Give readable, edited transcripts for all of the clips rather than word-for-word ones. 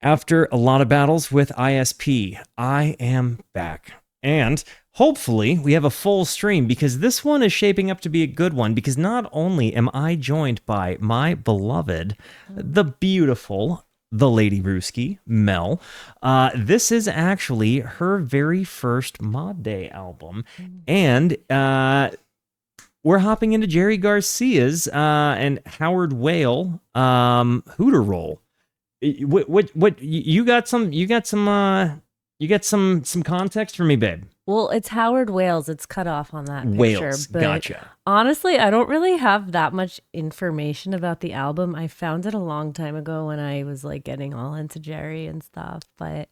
After a lot of battles with ISP, I am back. And hopefully we have a full stream because this one is shaping up to be a good one because not only am I joined by my beloved, the beautiful, the Lady Rooski, Mel. This is actually her very first Mod Day album. And we're hopping into Jerry Garcia's and Howard Whale Hooteroll. What you got some context for me, babe? Well, it's Howard Wales. It's cut off on that picture. Wales, but gotcha. honestly, I don't really have that much information about the album. I found it a long time ago when I was like getting all into Jerry and stuff, but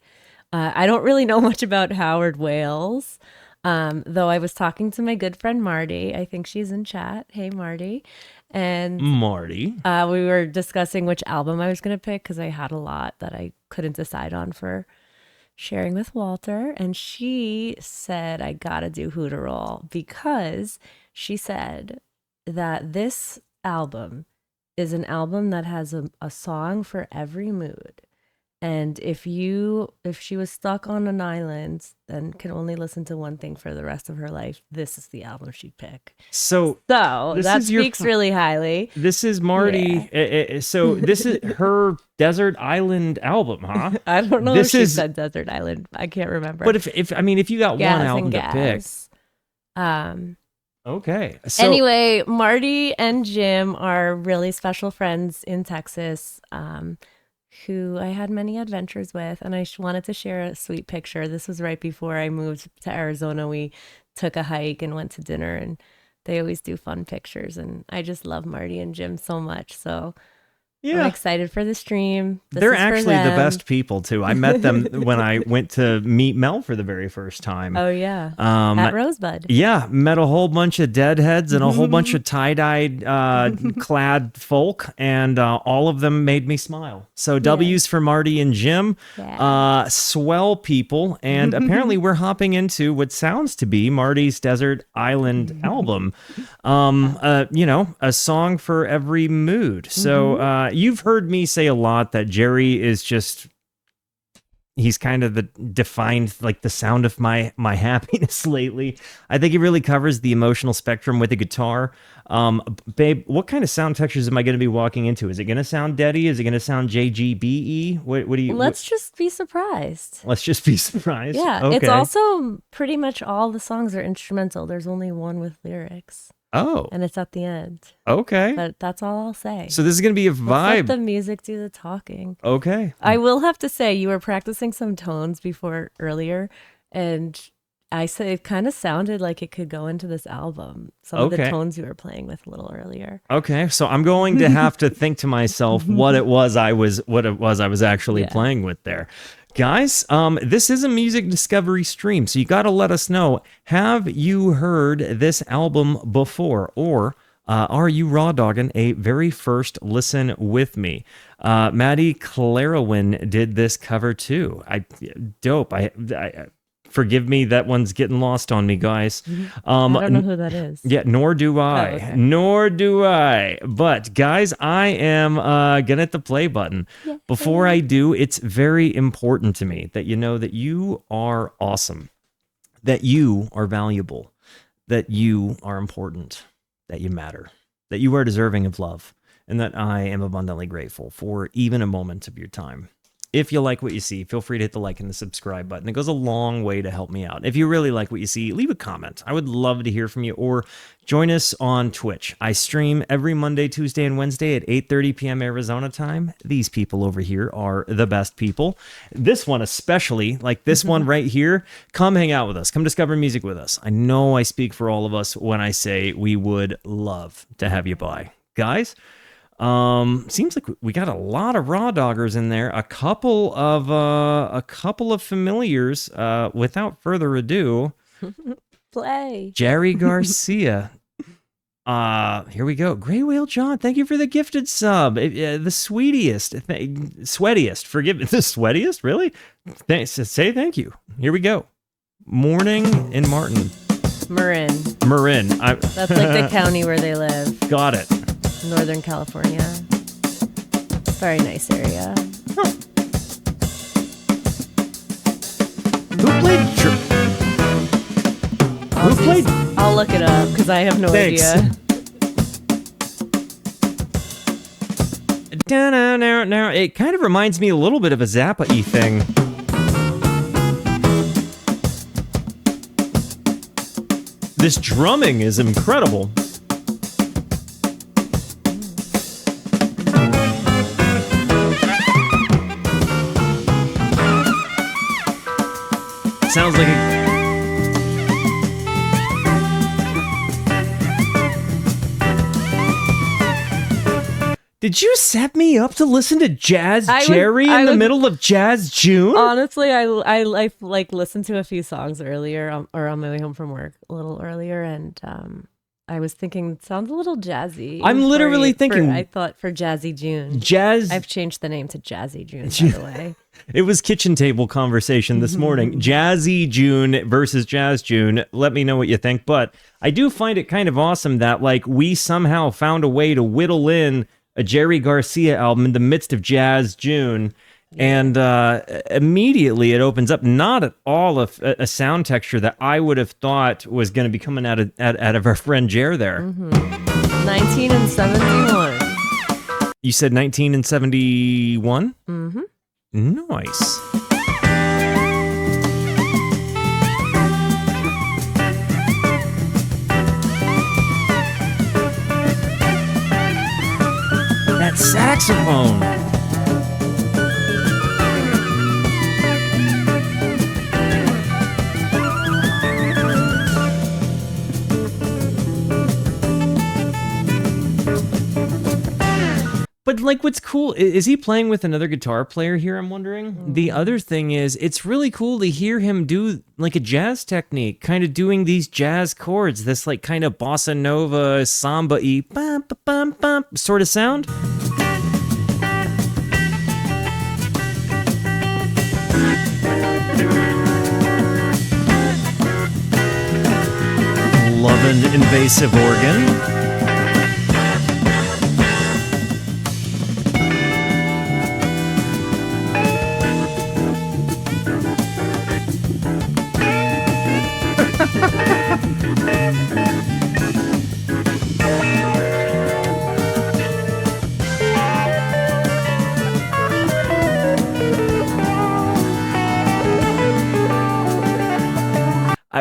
I don't really know much about Howard Wales. Though I was talking to my good friend Marty. I think she's in chat. Hey, Marty. And Marty. We were discussing which album I was going to pick because I had a lot that I couldn't decide on for sharing with Walter. And she said, I got to do Hooteroll because she said that this album is an album that has a song for every mood. And if she was stuck on an island and can only listen to one thing for the rest of her life, this is the album she'd pick. So that speaks really highly. This is Marty. Yeah. So this is her Desert Island album, huh? I don't know if she said Desert Island. I can't remember. But if you got one album to pick. Okay. So, anyway, Marty and Jim are really special friends in Texas. Who I had many adventures with, and I wanted to share a sweet picture. This was right before I moved to Arizona. We took a hike and went to dinner, and they always do fun pictures, and I just love Marty and Jim so much. So yeah. I'm excited for the stream. They're actually the best people too. I met them when I went to meet Mel for the very first time. Oh yeah, at Rosebud. Yeah, met a whole bunch of deadheads and a whole bunch of tie-dyed clad folk, and all of them made me smile. So W's for Marty and Jim, swell people, and apparently we're hopping into what sounds to be Marty's Desert Island album. A song for every mood. So you've heard me say a lot that Jerry is he's kind of defined like the sound of my happiness lately. I think he really covers the emotional spectrum with the guitar. Babe, what kind of sound textures am I going to be walking into? Is it going to sound Deady? Is it going to sound JGBE? What do you? Let's just be surprised. Let's just be surprised. Yeah, okay. It's also pretty much all the songs are instrumental. There's only one with lyrics. Oh. And it's at the end. Okay. But that's all I'll say. So this is going to be a vibe. Let's let the music do the talking. Okay. I will have to say, you were practicing some tones earlier, and I said it kind of sounded like it could go into this album. Some of the tones you were playing with a little earlier. Okay. So I'm going to have to think to myself what it was I was actually playing with there. Guys, this is a music discovery stream, so you got to let us know, have you heard this album before, or are you raw dogging a very first listen with me? Maddie Clarowin did this cover too. Dope. Forgive me, that one's getting lost on me, guys. I don't know who that is. Yeah, nor do I. Oh, okay. Nor do I. But, guys, I am going to hit the play button. Yeah. Before I do, it's very important to me that you know that you are awesome, that you are valuable, that you are important, that you matter, that you are deserving of love, and that I am abundantly grateful for even a moment of your time. If you like what you see, feel free to hit the like and the subscribe button. It goes a long way to help me out. If you really like what you see, leave a comment. I would love to hear from you, or join us on Twitch. I stream every Monday, Tuesday, and Wednesday at 8:30 p.m. Arizona time. These people over here are the best people. This one especially, like this one right here, come hang out with us. Come discover music with us. I know I speak for all of us when I say we would love to have you by. Guys, seems like we got a lot of raw doggers in there. A couple of familiars. Without further ado, play Jerry Garcia. Here we go. Gray Whale John, thank you for the gifted sub. The sweatiest. Forgive me, the sweatiest. Really? Say thank you. Here we go. Morning in Marin. That's like the county where they live. Got it. Northern California. Very nice area. Who played? Who played? I'll look it up because I have no Thanks. idea. Now, it kind of reminds me a little bit of a Zappa-y thing. This drumming is incredible. Sounds like a... Did you set me up to listen to Jazz Jerry in the middle of Jazz June? Honestly, I like listened to a few songs earlier or on my way home from work a little earlier, and I was thinking it sounds a little jazzy. I'm literally thinking... I thought for Jazzy June. I've changed the name to Jazzy June, by the way. It was kitchen table conversation this morning. Jazzy June versus Jazz June. Let me know what you think. But I do find it kind of awesome that like we somehow found a way to whittle in a Jerry Garcia album in the midst of Jazz June. And immediately it opens up not at all a sound texture that I would have thought was going to be coming out of our friend Jer there. 19 and 71. You said 19 and 71? Mm-hmm. Nice. That saxophone. But like what's cool, is he playing with another guitar player here, I'm wondering? The other thing is, it's really cool to hear him do like a jazz technique, kind of doing these jazz chords, this like kind of bossa nova, samba-y, bum, bum, bum, bum, sort of sound. Love an invasive organ.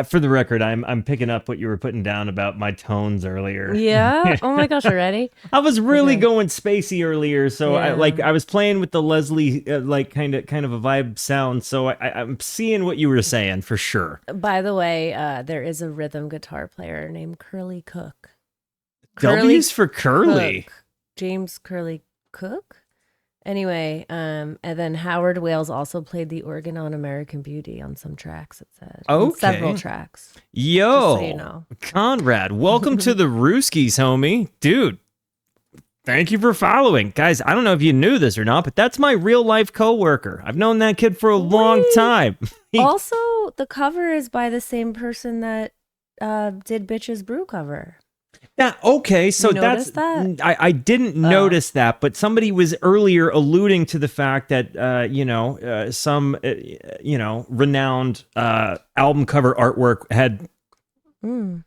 For the record, I'm picking up what you were putting down about my tones earlier. Yeah. Oh my gosh, already? I was really going spacey earlier, so yeah. I was playing with the Leslie like kind of a vibe sound. So I'm seeing what you were saying for sure. By the way, there is a rhythm guitar player named Curly Cook. W's for Curly. Cook. James Curly Cook. Anyway, and then Howard Wales also played the organ on American Beauty on some tracks, it said. Okay. On several tracks. Yo, just so you know. Conrad, welcome to the Rooskies, homie. Dude, thank you for following. Guys, I don't know if you knew this or not, but that's my real life coworker. I've known that kid for a long time. Also, the cover is by the same person that did Bitches Brew cover. Yeah, okay, so that's that? I didn't notice that, but somebody was earlier alluding to the fact that some renowned album cover artwork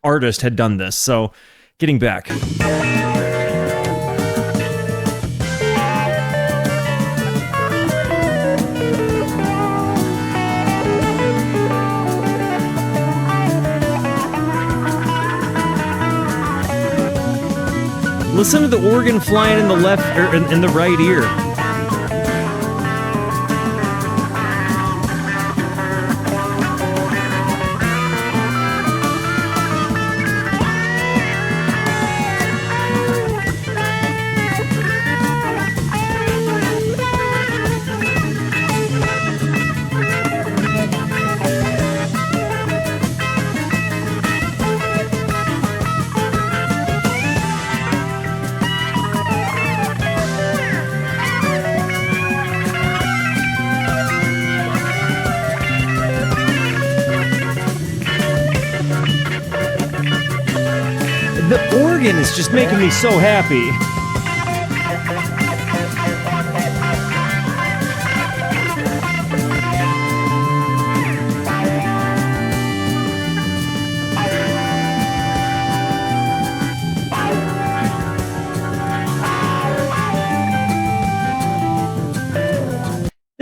artist had done this. So, getting back. Listen to the organ flying in the left or in the right ear. The organ is just making me so happy.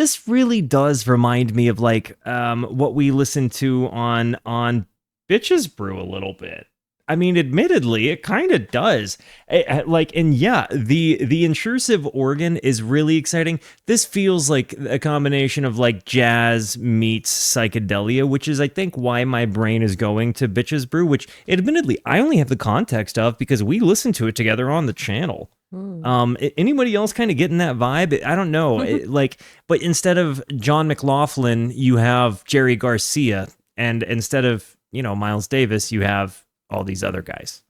this really does remind me of like what we listened to on Bitches Brew a little bit. I mean, admittedly, it kind of does. And yeah, the intrusive organ is really exciting. This feels like a combination of like jazz meets psychedelia, which is, I think, why my brain is going to Bitches Brew, which admittedly I only have the context of because we listened to it together on the channel. Anybody else kind of getting that vibe? I don't know. But instead of John McLaughlin, you have Jerry Garcia, and instead of, Miles Davis, you have all these other guys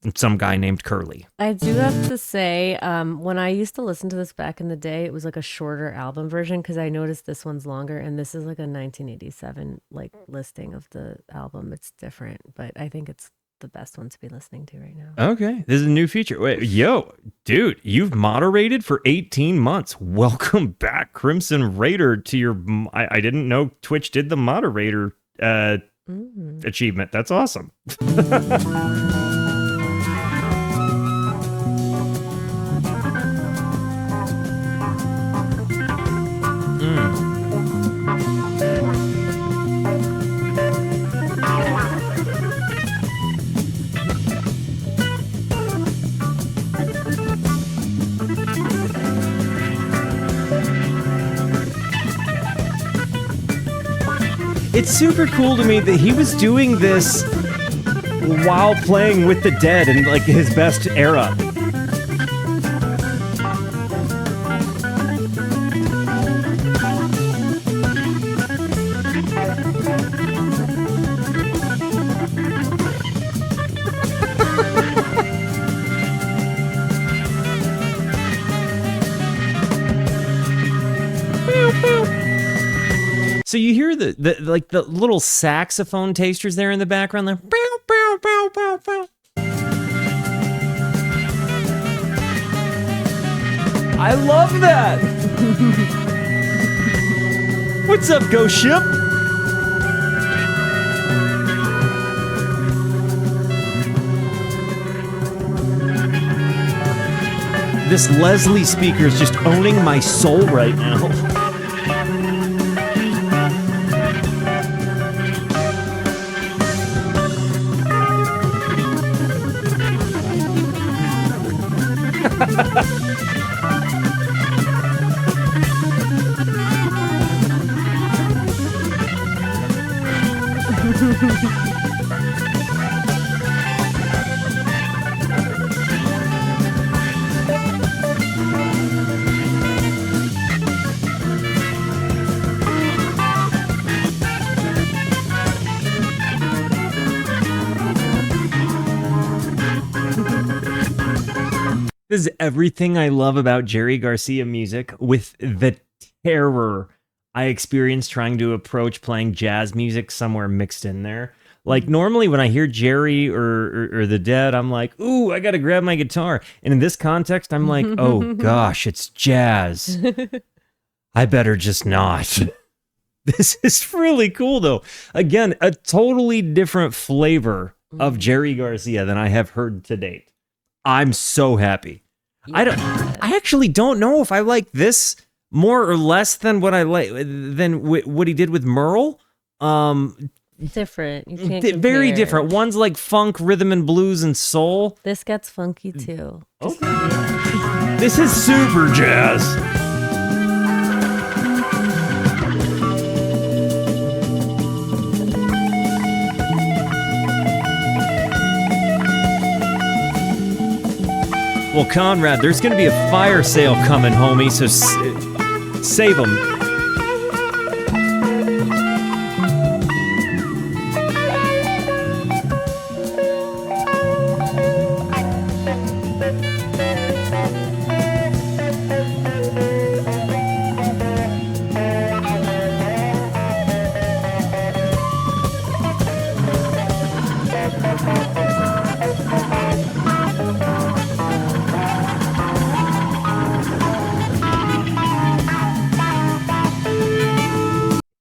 and some guy named Curly. I do have to say, when I used to listen to this back in the day, it was like a shorter album version because I noticed this one's longer, and this is like a 1987 like listing of the album. It's different, but I think it's the best one to be listening to right now. Okay, this is a new feature. Wait, yo, dude, you've moderated for 18 months. Welcome back, Crimson Raider, to your... I didn't know Twitch did the moderator achievement. That's awesome. It's super cool to me that he was doing this while playing with the Dead in like his best era. So you hear the little saxophone tasters there in the background there. I love that. What's up, Ghost Ship? This Leslie speaker is just owning my soul right now. This is everything I love about Jerry Garcia music with the terror I experienced trying to approach playing jazz music somewhere mixed in there. Like normally when I hear Jerry or the Dead, I'm like, ooh, I gotta grab my guitar. And in this context, I'm like, oh gosh, it's jazz. I better just not. This is really cool though. Again, a totally different flavor of Jerry Garcia than I have heard to date. I'm so happy. Yeah. I actually don't know if I like this more or less than what I like than what he did with Merle. Different. You can't compare. Very different. One's like funk, rhythm and blues and soul. This gets funky too. Okay. This is super jazz. Well, Conrad, there's going to be a fire sale coming, homie, so save them.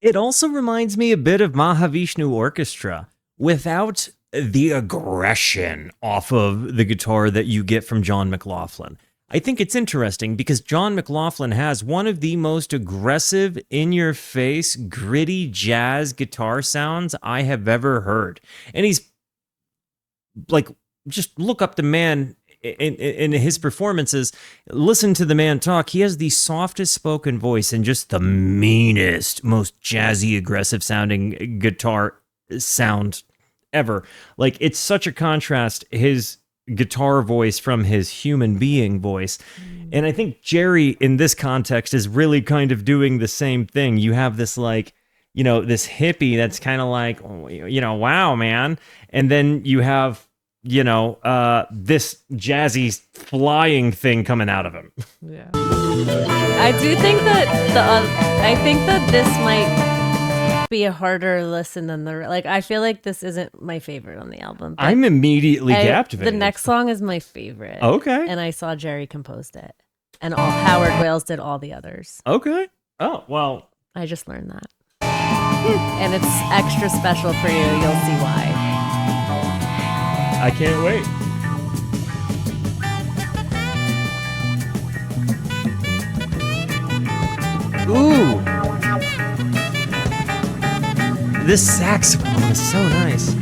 It also reminds me a bit of Mahavishnu Orchestra without the aggression off of the guitar that you get from John McLaughlin. I think it's interesting because John McLaughlin has one of the most aggressive, in-your-face, gritty jazz guitar sounds I have ever heard. And he's like, just look up the man in his performances. Listen to the man talk. He has the softest spoken voice and just the meanest, most jazzy, aggressive sounding guitar sound ever. Like, it's such a contrast, his guitar voice from his human being voice. And I think Jerry in this context is really kind of doing the same thing. You have this like, this hippie that's kind of like, wow, man. And then you have, this jazzy flying thing coming out of him. Yeah. I do think that this might be a harder listen than I feel like this isn't my favorite on the album. I'm immediately captivated. The next song is my favorite. Okay. And I saw Jerry composed it. And Howard Wales did all the others. Okay. Oh, well. I just learned that. And it's extra special for you. You'll see why. I can't wait. Ooh. This saxophone is so nice.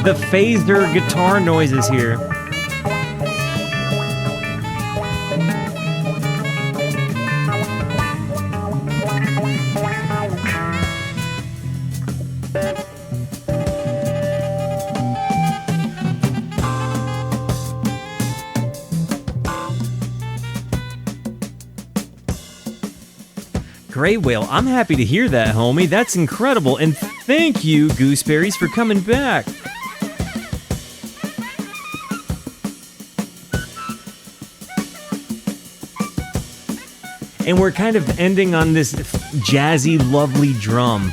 The phaser guitar noises here. Gray Whale, I'm happy to hear that, homie. That's incredible. And thank you, Gooseberries, for coming back. And we're kind of ending on this jazzy, lovely drum.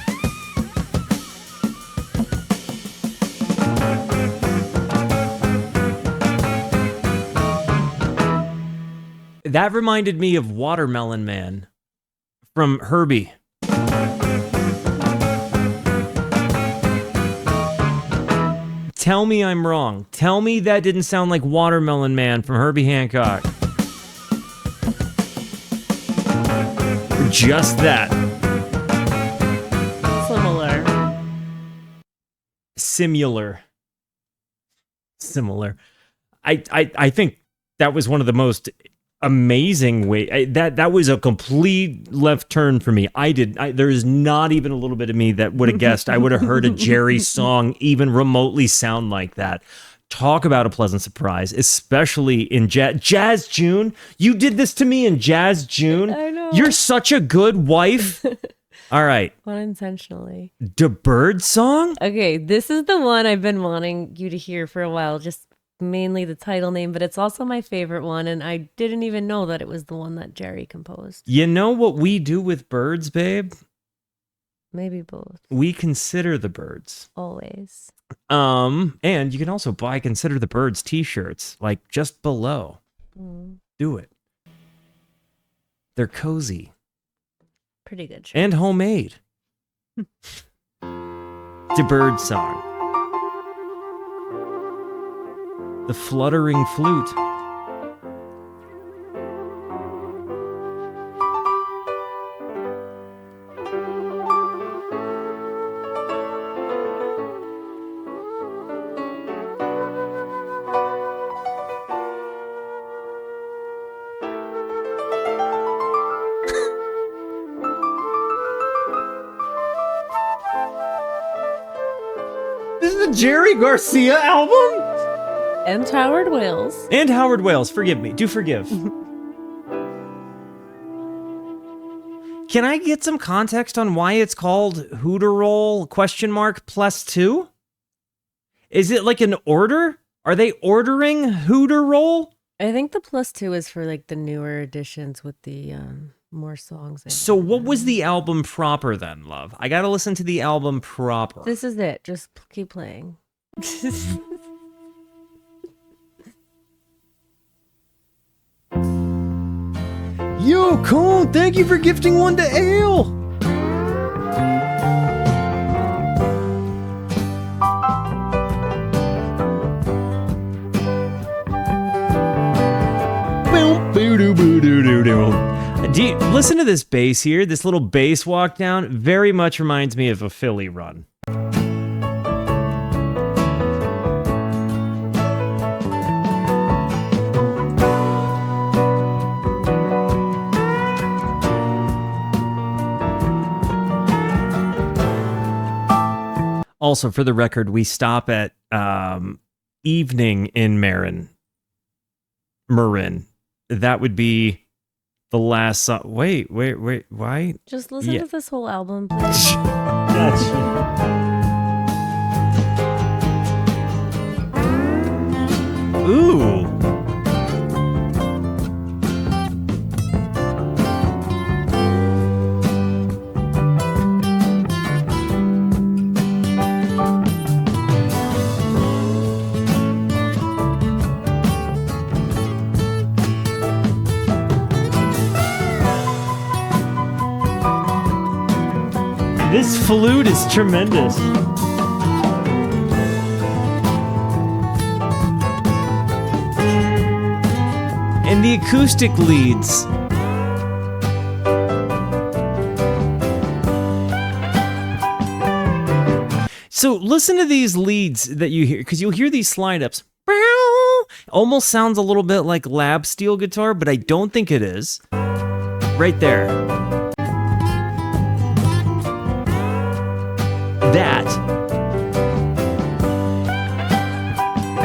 That reminded me of Watermelon Man from Herbie. Tell me I'm wrong. Tell me that didn't sound like Watermelon Man from Herbie Hancock. Just that. Similar. I think that was one of the most amazing way. That was a complete left turn for me. There is not even a little bit of me that would have guessed I would have heard a Jerry song even remotely sound like that. Talk about a pleasant surprise, especially in Jazz June. You did this to me in Jazz June. I know. You're such a good wife. All right. Unintentionally. The Bird Song? Okay, this is the one I've been wanting you to hear for a while, just mainly the title name, but it's also my favorite one, and I didn't even know that it was the one that Jerry composed. You know what we do with birds, babe? Maybe both. We consider the birds. Always. And you can also buy Consider the Birds t-shirts, like just below. Do it. They're cozy. Pretty good. And homemade. The Bird Song. The Fluttering Flute. This is the Jerry Garcia album? And Howard Wales. And Howard Wales, forgive me. Do forgive. Can I get some context on why it's called Hooteroll !2? Is it like an order? Are they ordering Hooteroll? I think the +2 is for like the newer editions with the more songs. So what was the album proper then, love? I gotta listen to the album proper. This is it. Just keep playing. Yo, Cole, thank you for gifting one to Ale. Do you listen to this bass here? This little bass walk down very much reminds me of a Philly run. Also, for the record, we stop at evening in Marin. That would be the last song. Wait, why? Just listen to this whole album, please. Ooh. This flute is tremendous. And the acoustic leads. So listen to these leads that you hear, because you'll hear these slide ups. Almost sounds a little bit like lap steel guitar, but I don't think it is. Right there. That.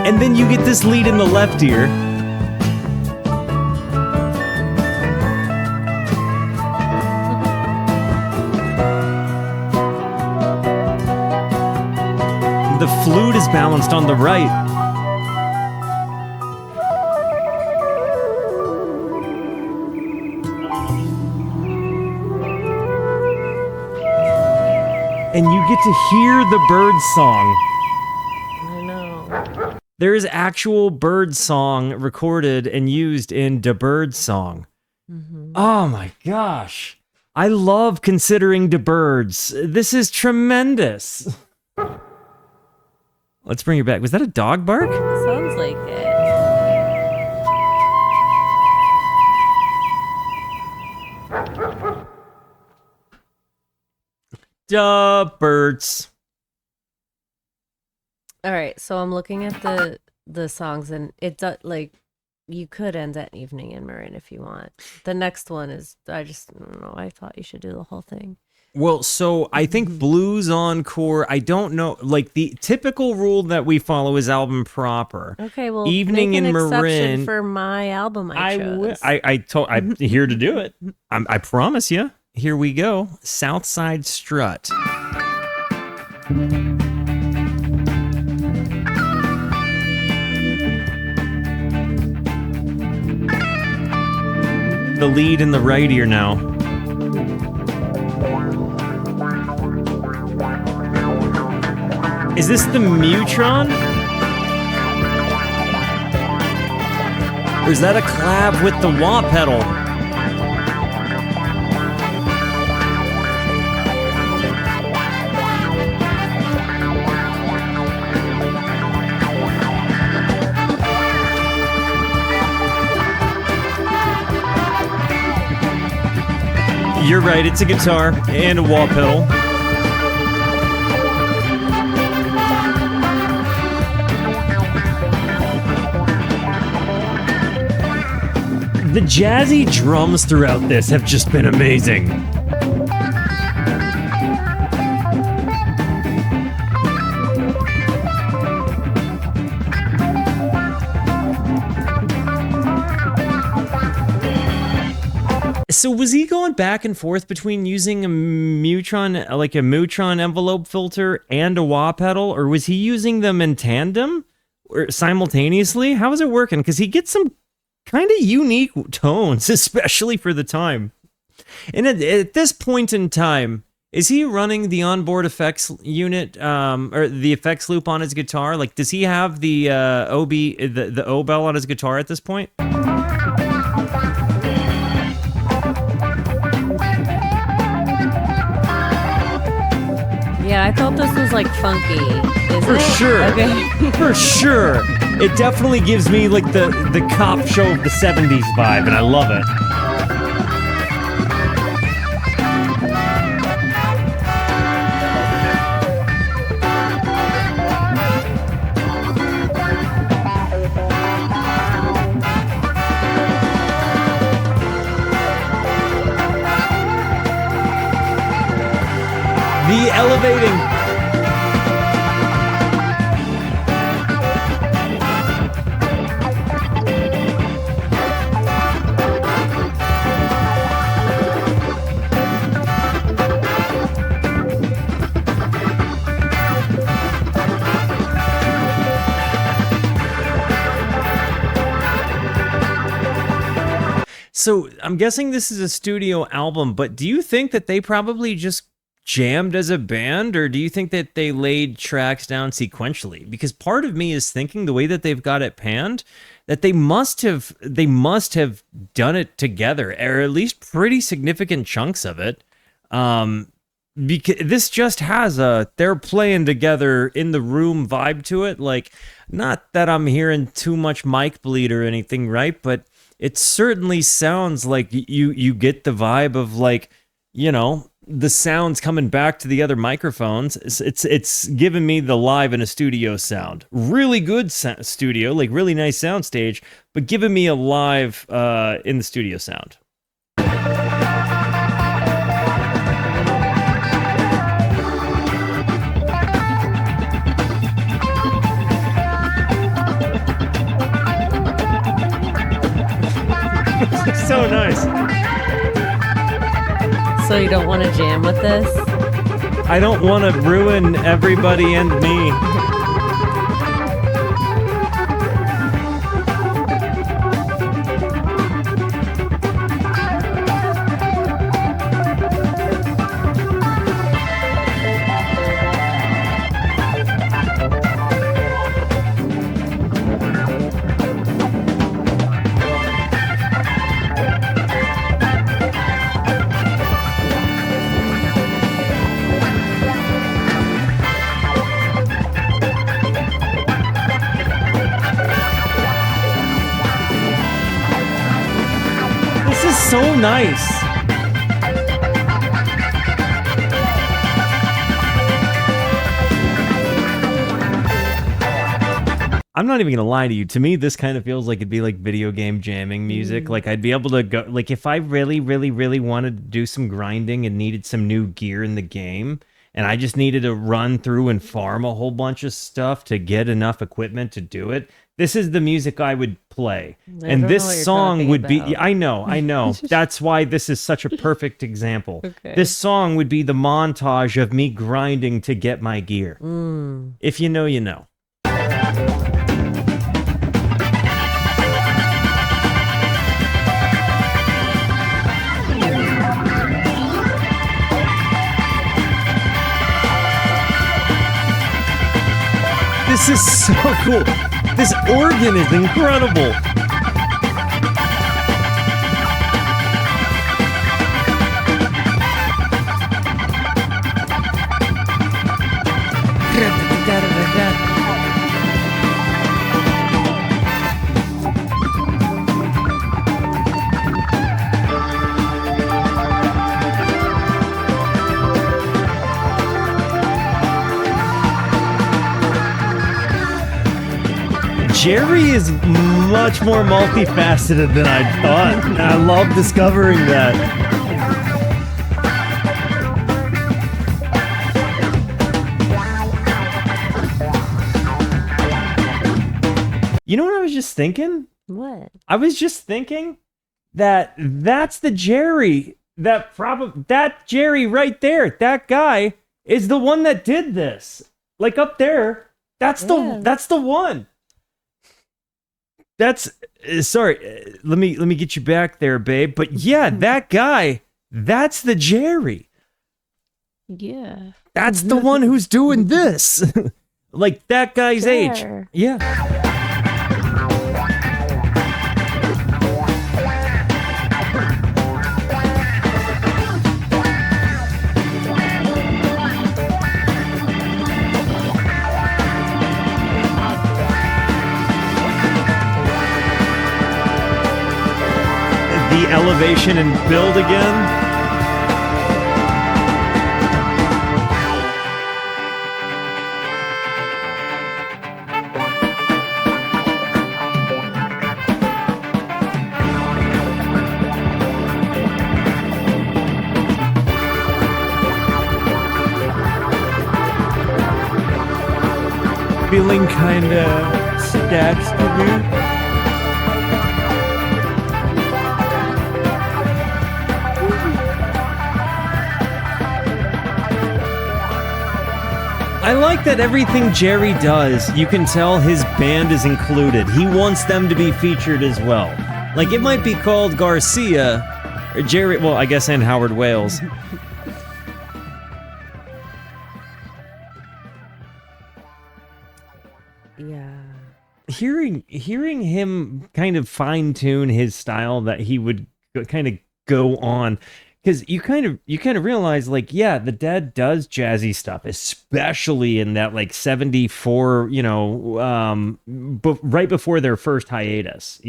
And then you get this lead in the left ear. The flute is balanced on the right. And you get to hear the bird song. I know. There is actual bird song recorded and used in the Bird Song. Mm-hmm. Oh my gosh. I love considering the birds. This is tremendous. Let's bring it back. Was that a dog bark? Sounds like it. Duh, birds. All right, so I'm looking at the songs, and it does, like, you could end at Evening in Marin if you want. The next one is, I don't know, I thought you should do the whole thing. Well, so I think Blues Encore, I don't know, like the typical rule that we follow is album proper. Okay, well, Evening make an in exception Marin for my album I chose. I'm here to do it. I promise you. Here we go. Southside Strut. The lead in the right ear now. Is this the Mutron? Or is that a collab with the wah pedal? You're right, it's a guitar and a wah pedal. The jazzy drums throughout this have just been amazing. So was he going back and forth between using a Mutron, like a Mutron envelope filter and a wah pedal, or was he using them in tandem or simultaneously? How is it working? Because he gets some kind of unique tones, especially for the time. And at this point in time, is he running the onboard effects unit or the effects loop on his guitar? Like, does he have the the O bell on his guitar at this point? Yeah, I thought this was like funky. Is For it? sure. Okay. For sure. It definitely gives me like the cop show of the 70s vibe, and I love it. The elevating. So I'm guessing this is a studio album, but do you think that they probably just jammed as a band, or do you think that they laid tracks down sequentially? Because part of me is thinking the way that they've got it panned, that they must have done it together, or at least pretty significant chunks of it. Because this just has they're playing together in the room vibe to it. Like, not that I'm hearing too much mic bleed or anything, right? But it certainly sounds like you get the vibe of, like, you know, the sounds coming back to the other microphones. It's giving me the live in a studio sound. Really good studio, like really nice sound stage, but giving me a live in the studio sound. So nice. So you don't want to jam with this? I don't want to ruin everybody and me. So nice. I'm not even gonna lie to you. To me, this kind of feels like it'd be like video game jamming music. Like, I'd be able to go, like, if I really, really, really wanted to do some grinding and needed some new gear in the game, and I just needed to run through and farm a whole bunch of stuff to get enough equipment to do it, this is the music I would play. And this song would be, I know. That's why this is such a perfect example. Okay. This song would be the montage of me grinding to get my gear. If you know, you know. This is so cool. This organ is incredible. Jerry is much more multifaceted than I thought. And I love discovering that. You know what I was just thinking? What? I was just thinking that that's the Jerry, that Jerry right there, that guy is the one that did this. Like, up there, that's the one. That's sorry. Let me get you back there, babe. But yeah, that guy, that's the Jerry. Yeah. That's the one who's doing this. Like, that guy's age. Yeah. elevation and build again. Feeling kinda stacks to me. I like that everything Jerry does, you can tell his band is included. He wants them to be featured as well. Like, it might be called Garcia, or Jerry, well, I guess, and Howard Wales. Yeah. Hearing him kind of fine-tune his style that he would kind of go on, because you kind of realize, like, yeah, the Dead does jazzy stuff, especially in that like 74, right before their first hiatus,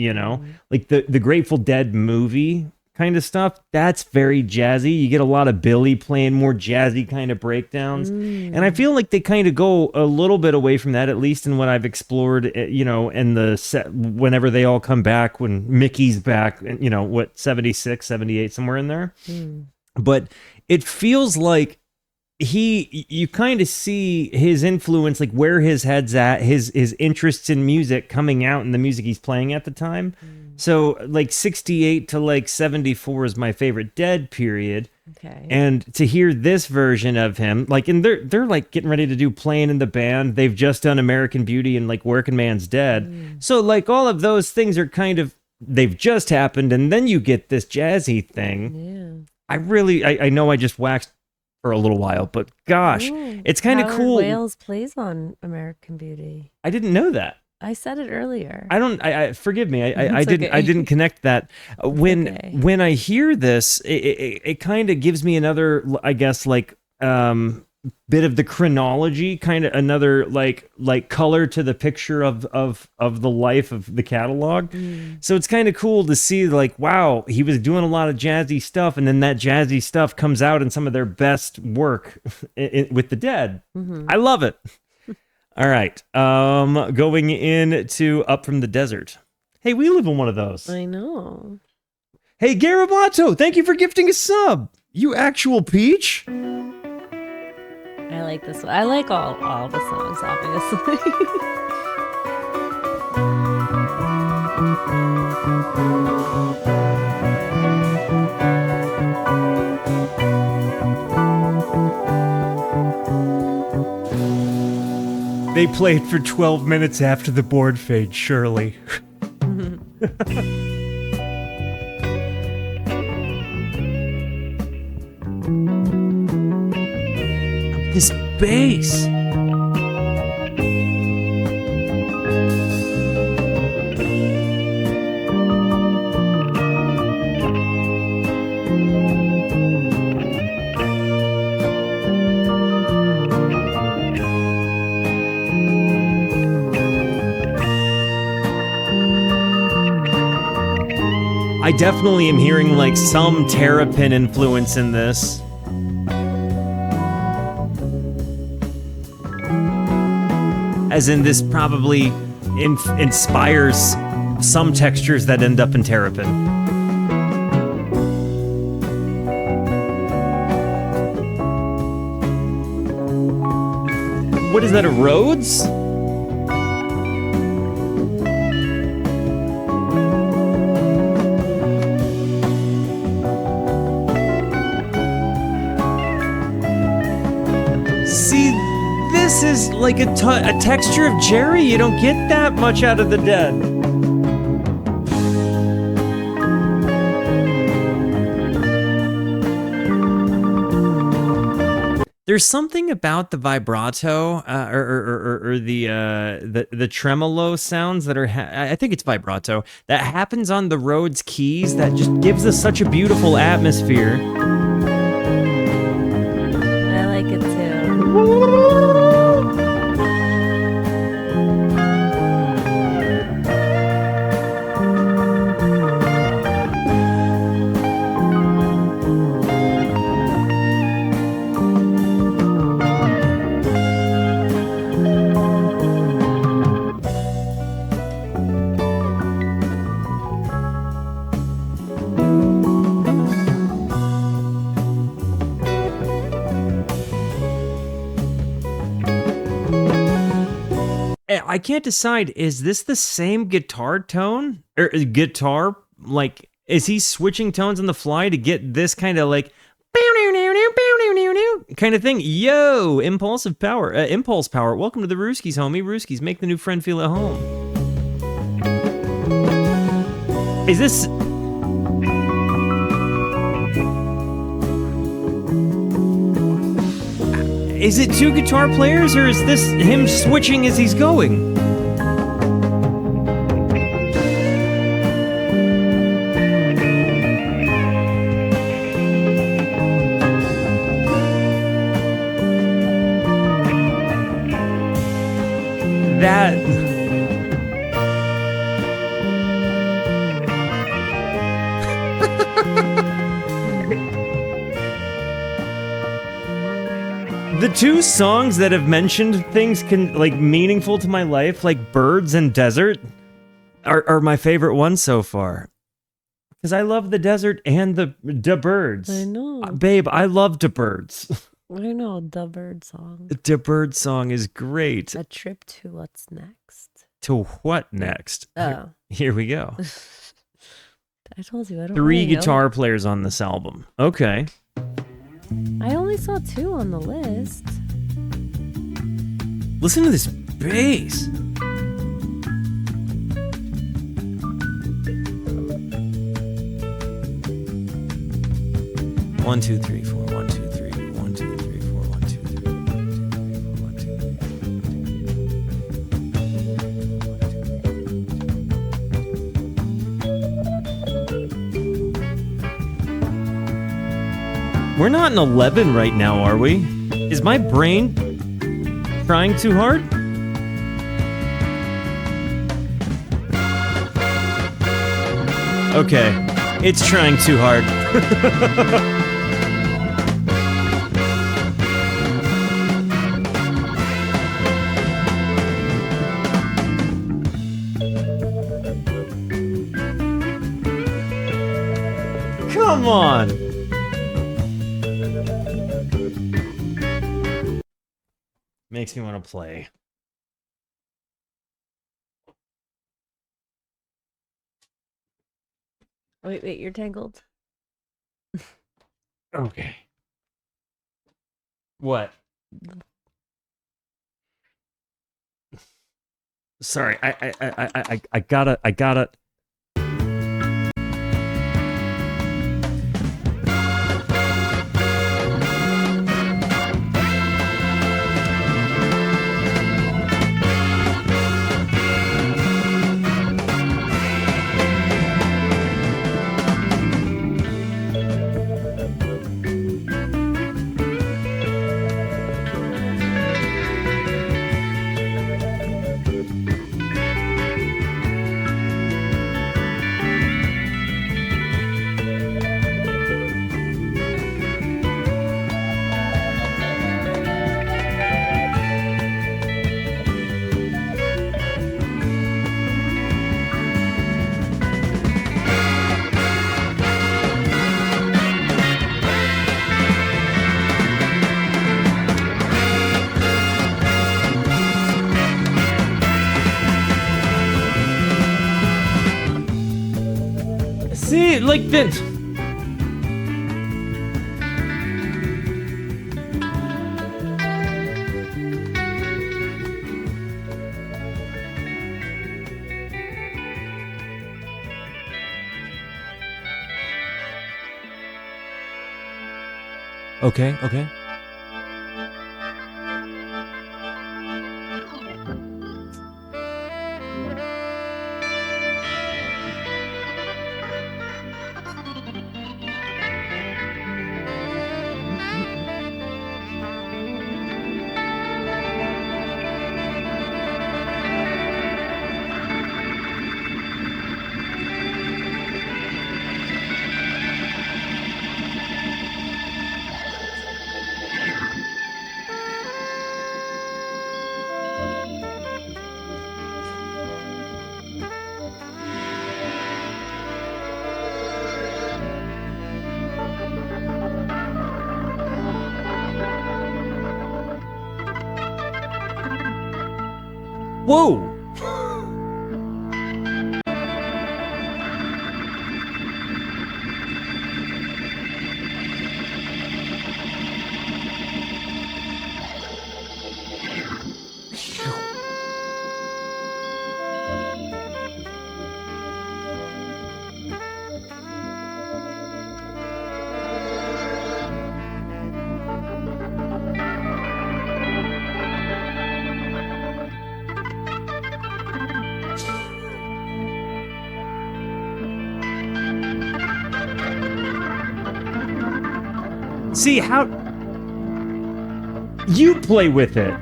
like the Grateful Dead movie kind of stuff. That's very jazzy. You get a lot of Billy playing more jazzy kind of breakdowns, and I feel like they kind of go a little bit away from that, at least in what I've explored, in the set whenever they all come back, when Mickey's back, 76, 78, somewhere in there. But it feels like you kind of see his influence, like where his head's at, his interests in music coming out in the music he's playing at the time. So like 68 to like 74 is my favorite Dead period. Okay. And to hear this version of him, like, and they're like getting ready to do Playing in the Band. They've just done American Beauty and like Working Man's Dead. So like all of those things are they've just happened, and then you get this jazzy thing. Yeah. I know I just waxed for a little while, but gosh, it's kind of cool. Wales plays on American Beauty. I didn't know that. I said it earlier. I forgive me. I didn't connect that. When I hear this, it kind of gives me another, I guess, like bit of the chronology, kind of another like color to the picture of the life of the catalog. So it's kind of cool to see, like, wow, he was doing a lot of jazzy stuff, and then that jazzy stuff comes out in some of their best work with the Dead. I love it. All right, going into Up from the Desert. Hey, we live in one of those. I know. Hey, Garabato, thank you for gifting a sub. You actual peach. I like this one. I like all the songs, obviously. They played for 12 minutes after the board fade, surely. This bass. I definitely am hearing like some Terrapin influence in this. As in, this probably inspires some textures that end up in Terrapin. What is that, a Rhodes? This is like a texture of Jerry. You don't get that much out of the Dead. There's something about the vibrato or the tremolo sounds that are I think it's vibrato that happens on the Rhodes keys that just gives us such a beautiful atmosphere. I like it too. I can't decide. Is this the same guitar tone or guitar? Like, is he switching tones on the fly to get this kind of like kind of thing? Yo, impulse power. Welcome to the Rooskies, homie. Rooskies, make the new friend feel at home. Is this? Is it two guitar players, or is this him switching as he's going? That... The two songs that have mentioned things like meaningful to my life, like birds and desert, are my favorite ones so far. Because I love the desert and the birds. I know. Babe, I love the birds. I know, the bird song. The bird song is great. A trip to what's next. To what next? Oh. Here we go. I told you, I don't 3 really guitar know. players on this album. Okay. I only saw 2 on the list. Listen to this bass. One, two, three, four. 1, 2, 3. 1, 2, 3, 4. 1, 2, 3. 1, 2, 3. We're not in 11 right now, are we? Is my brain trying too hard? Okay, it's trying too hard. Come on! Makes me want to play. Wait, you're tangled. Okay. What? Sorry, I gotta. See, like this. Okay, okay. Whoa! See how you play with it.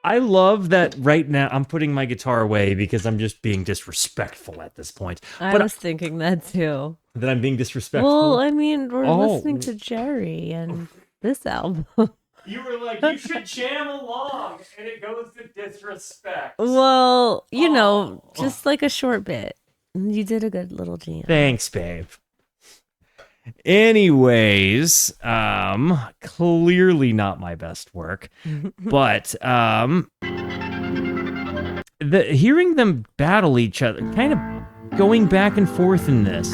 I love that right now I'm putting my guitar away because I'm just being disrespectful at this point. I was thinking that too. That I'm being disrespectful? Well, I mean, we're listening to Jerry and this album. You were like, you should jam along, and it goes to disrespect. Well, you know, just like a short bit. You did a good little jam. Thanks, babe. Anyways, clearly not my best work, but hearing them battle each other, kind of going back and forth in this.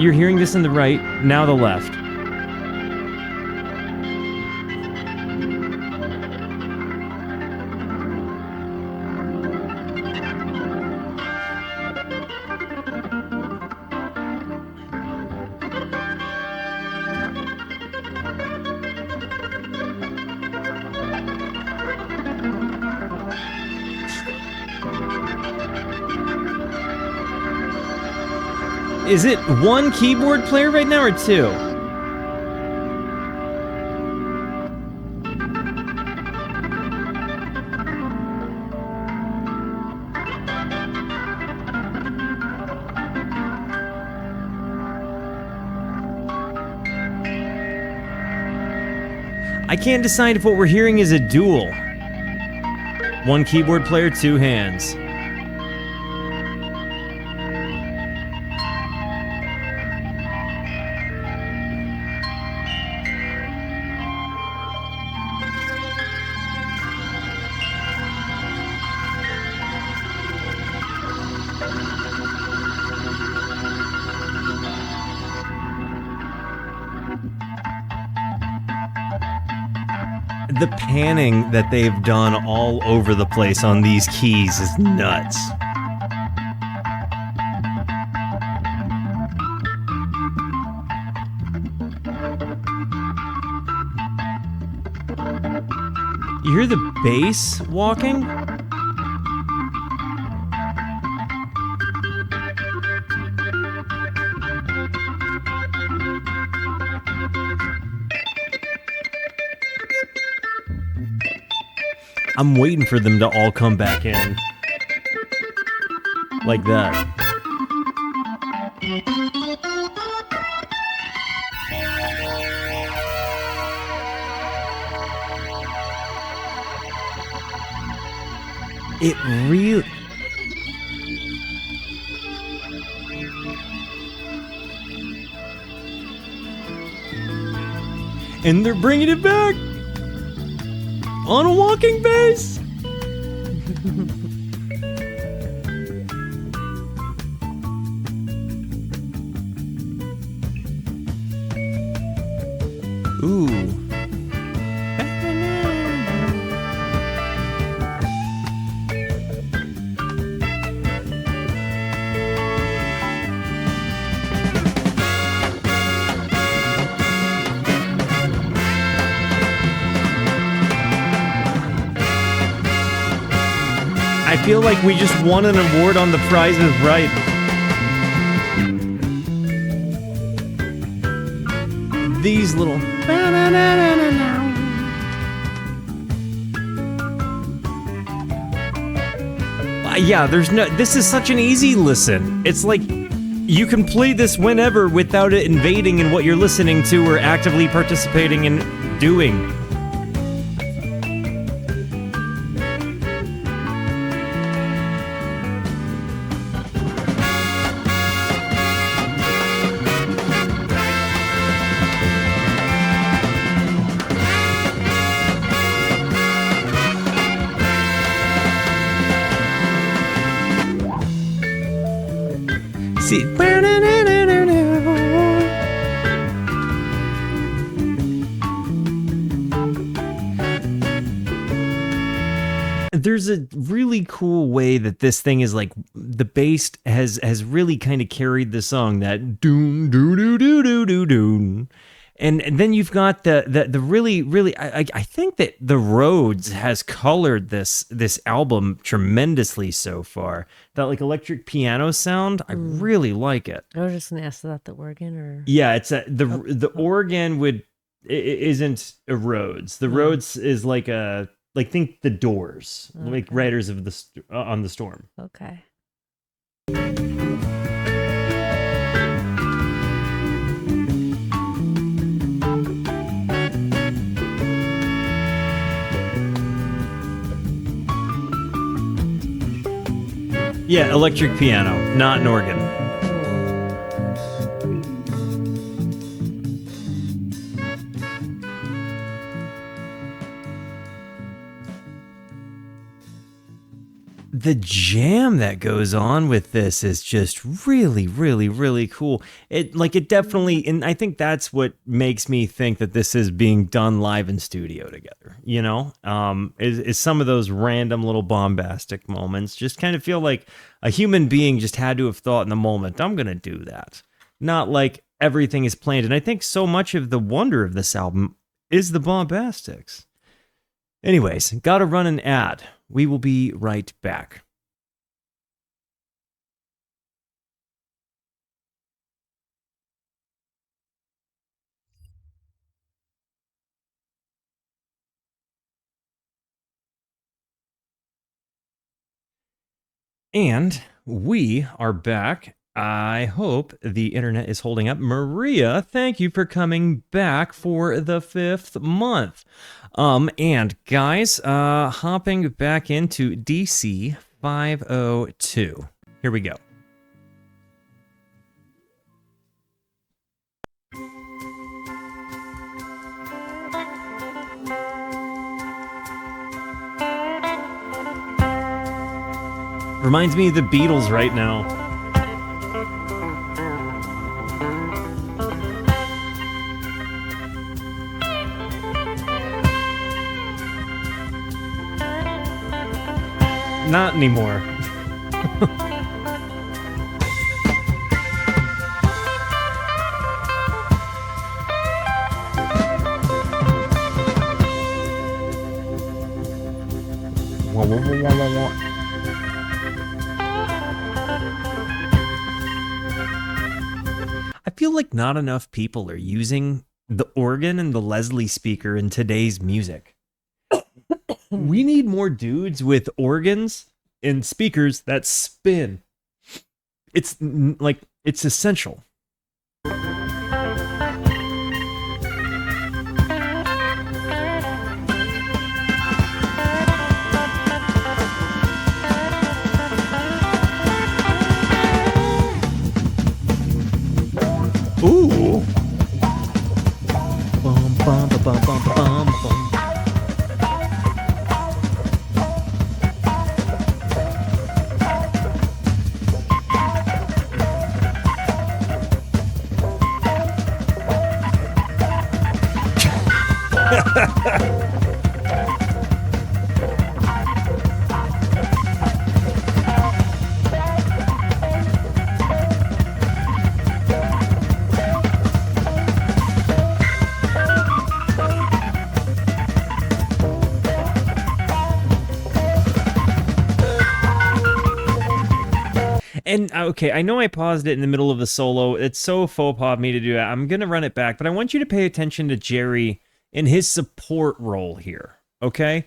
You're hearing this in the right, now the left. Is it one keyboard player right now or two? I can't decide if what we're hearing is a duel. One keyboard player, two hands. The panning that they've done all over the place on these keys is nuts. You hear the bass walking? I'm waiting for them to all come back in. Like that. It really... And they're bringing it back! On a walking bass! Ooh. I feel like we just won an award on The Price is Right. These little... Yeah, there's no. This is such an easy listen. It's like you can play this whenever without it invading in what you're listening to or actively participating in doing. See, there's a really cool way that this thing is like the bass has really kind of carried the song, that doon doo doo doo doo doo doon. And then you've got the really I think that the Rhodes has colored this album tremendously so far. That like electric piano sound, I really like it. I was just gonna ask about the organ, or yeah, it's the organ isn't a Rhodes. The Rhodes is like think the Doors, like Riders of on the Storm. Okay. Yeah, electric piano, not an organ. The jam that goes on with this is just really, really, really cool. It definitely, and I think that's what makes me think that this is being done live in studio together. You know, is some of those random little bombastic moments just kind of feel like a human being just had to have thought in the moment, I'm gonna do that. Not like everything is planned. And I think so much of the wonder of this album is the bombastics. Anyways, gotta run an ad. We will be right back. And we are back. I hope the internet is holding up. Maria, thank you for coming back for the 5th month. And guys, hopping back into DC 502. Here we go. Reminds me of the Beatles right now. Not anymore. I feel like not enough people are using the organ and the Leslie speaker in today's music. We need more dudes with organs and speakers that spin. It's essential. Ooh. Bum, bum, bum, bum, bum, bum, bum. And okay, I know I paused it in the middle of the solo. It's so faux pas of me to do that. I'm going to run it back, but I want you to pay attention to Jerry in his support role here, okay?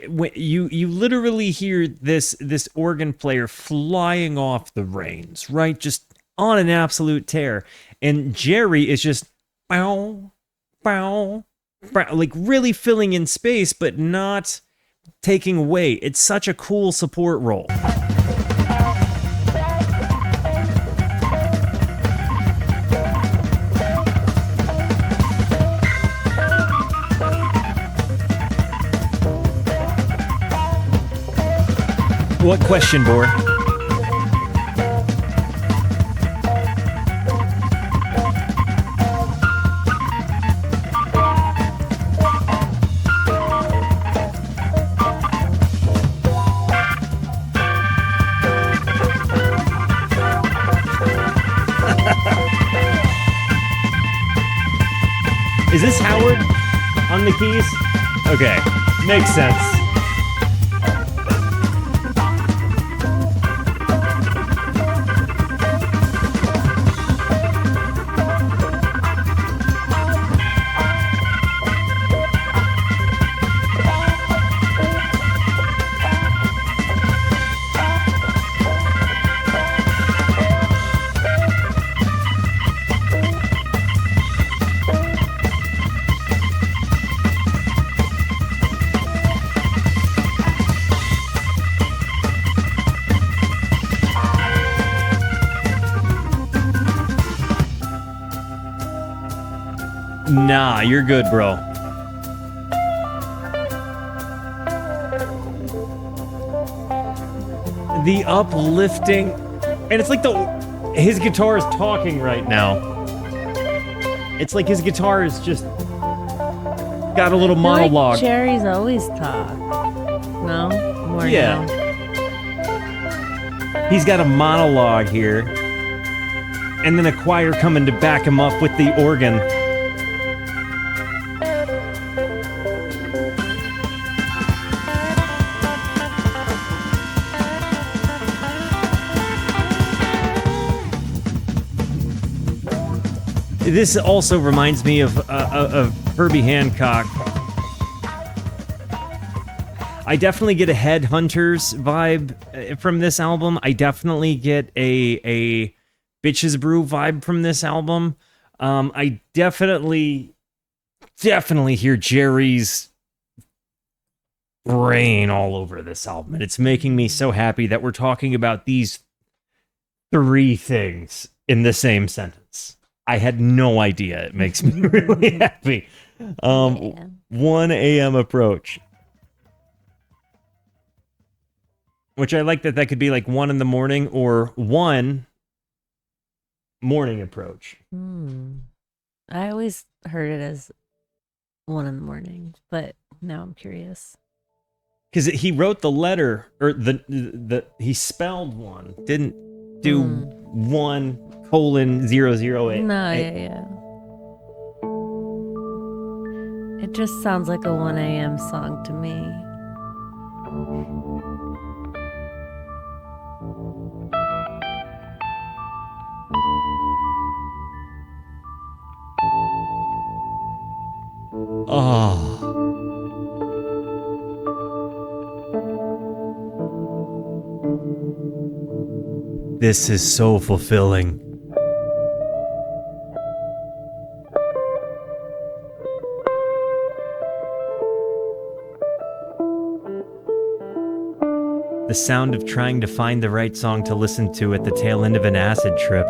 when you literally hear this organ player flying off the reins, right? Just on an absolute tear. And Jerry is just bow, bow, bow, like really filling in space, but not taking away. It's such a cool support role. What question, Bor? Is this Howard on the keys? Okay, makes sense. Nah, you're good, bro. The uplifting, and it's like his guitar is talking right now. It's like his guitar is just got a little monologue. Like Jerry's always talk. No? More yeah. now. He's got a monologue here. And then a choir coming to back him up with the organ. This also reminds me of Herbie Hancock. I definitely get a Headhunters vibe from this album. I definitely get a Bitches Brew vibe from this album. I definitely hear Jerry's brain all over this album. And it's making me so happy that we're talking about these three things in the same sentence. I had no idea. It makes me really happy. 1 a.m. approach. Which I like that could be like 1 in the morning or 1 morning approach. I always heard it as 1 in the morning, but now I'm curious. Because he wrote the letter, or he spelled 1, didn't do 1:008. No, yeah. It just sounds like a 1 a.m. song to me. Oh. This is so fulfilling. The sound of trying to find the right song to listen to at the tail end of an acid trip.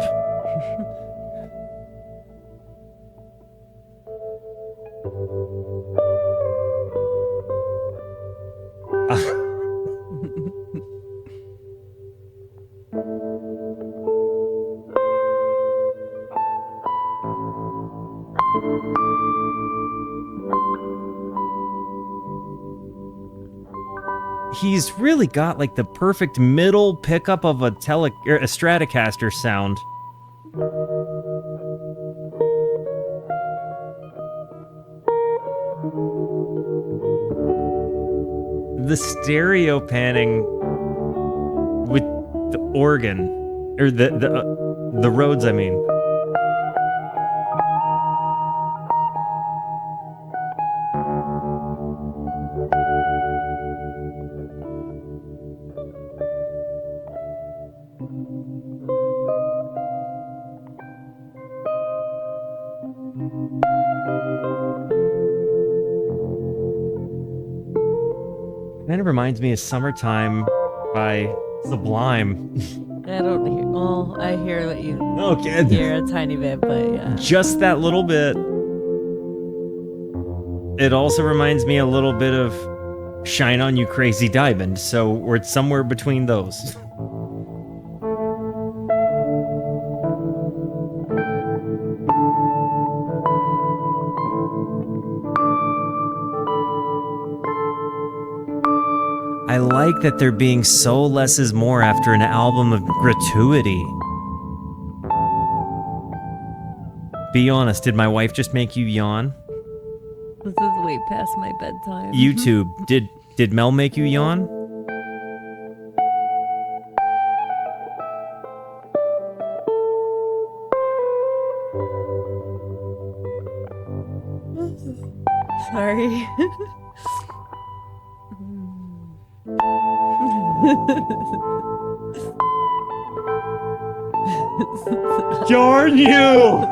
He's really got like the perfect middle pickup of a Stratocaster sound. The stereo panning with the organ, or the Rhodes, I mean. Kind of reminds me of Summertime by Sublime. I don't hear. Oh, I hear what you Okay. hear a tiny bit, but yeah. Just that little bit. It also reminds me a little bit of Shine On You Crazy Diamond, so we're somewhere between those. I like that they're being so less is more after an album of gratuity. Be honest, did my wife just make you yawn? This is way past my bedtime. YouTube, did Mel make you yawn? Sorry. Darn you!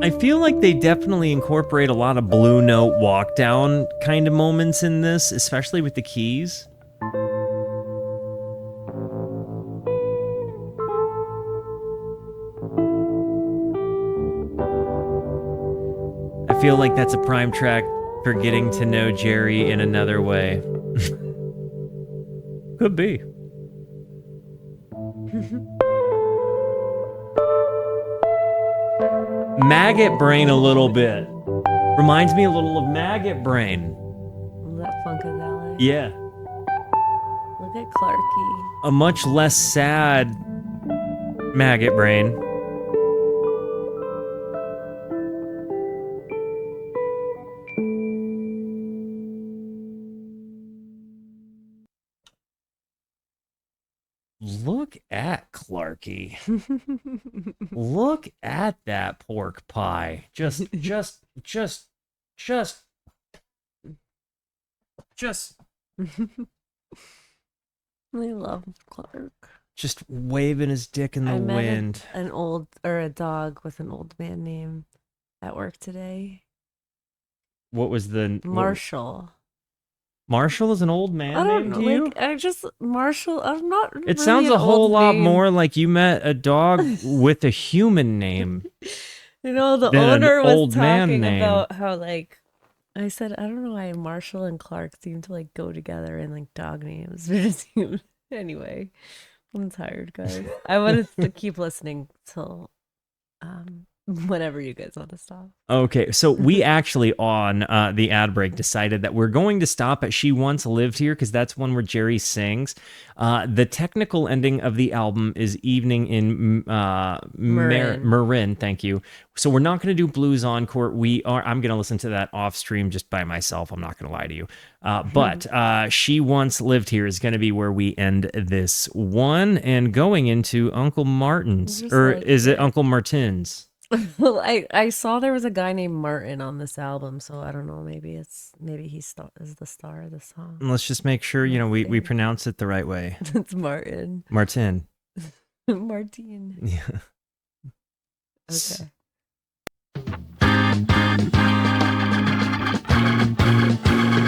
I feel like they definitely incorporate a lot of Blue Note walk down kind of moments in this, especially with the keys. I feel like that's a prime track for getting to know Jerry in another way. Could be. Maggot Brain a little bit. Reminds me a little of Maggot Brain. That Funkadelic. Yeah. Look at Clarky. A much less sad Maggot Brain. Look at Clarky. Look at that pork pie. Just. I love Clark. Just waving his dick in the wind. A dog with an old man name at work today. What was the Marshall? Marshall is an old man I don't name know. to you? Marshall. I'm not. It sounds a whole lot more like you met a dog with a human name. You know, the owner was talking about how, like, I said, I don't know why Marshall and Clark seem to, like, go together in, like, dog names. Anyway, I'm tired, guys. I wanted to keep listening till whenever you guys want to stop. Okay, so we actually on the ad break decided that we're going to stop at She Once Lived Here because that's one where Jerry sings. The technical ending of the album is Evening in Marin. Thank you. So we're not going to do Blues Encore. I'm going to listen to that off stream just by myself. I'm not going to lie to you. But She Once Lived Here is going to be where we end this one and going into Uncle Martin's. Or is it Uncle Martin's? Well, I saw there was a guy named Martin on this album, so I don't know. Maybe he is the star of the song. Let's just make sure we pronounce it the right way. It's Martin. Martin. Martin. Yeah. Okay.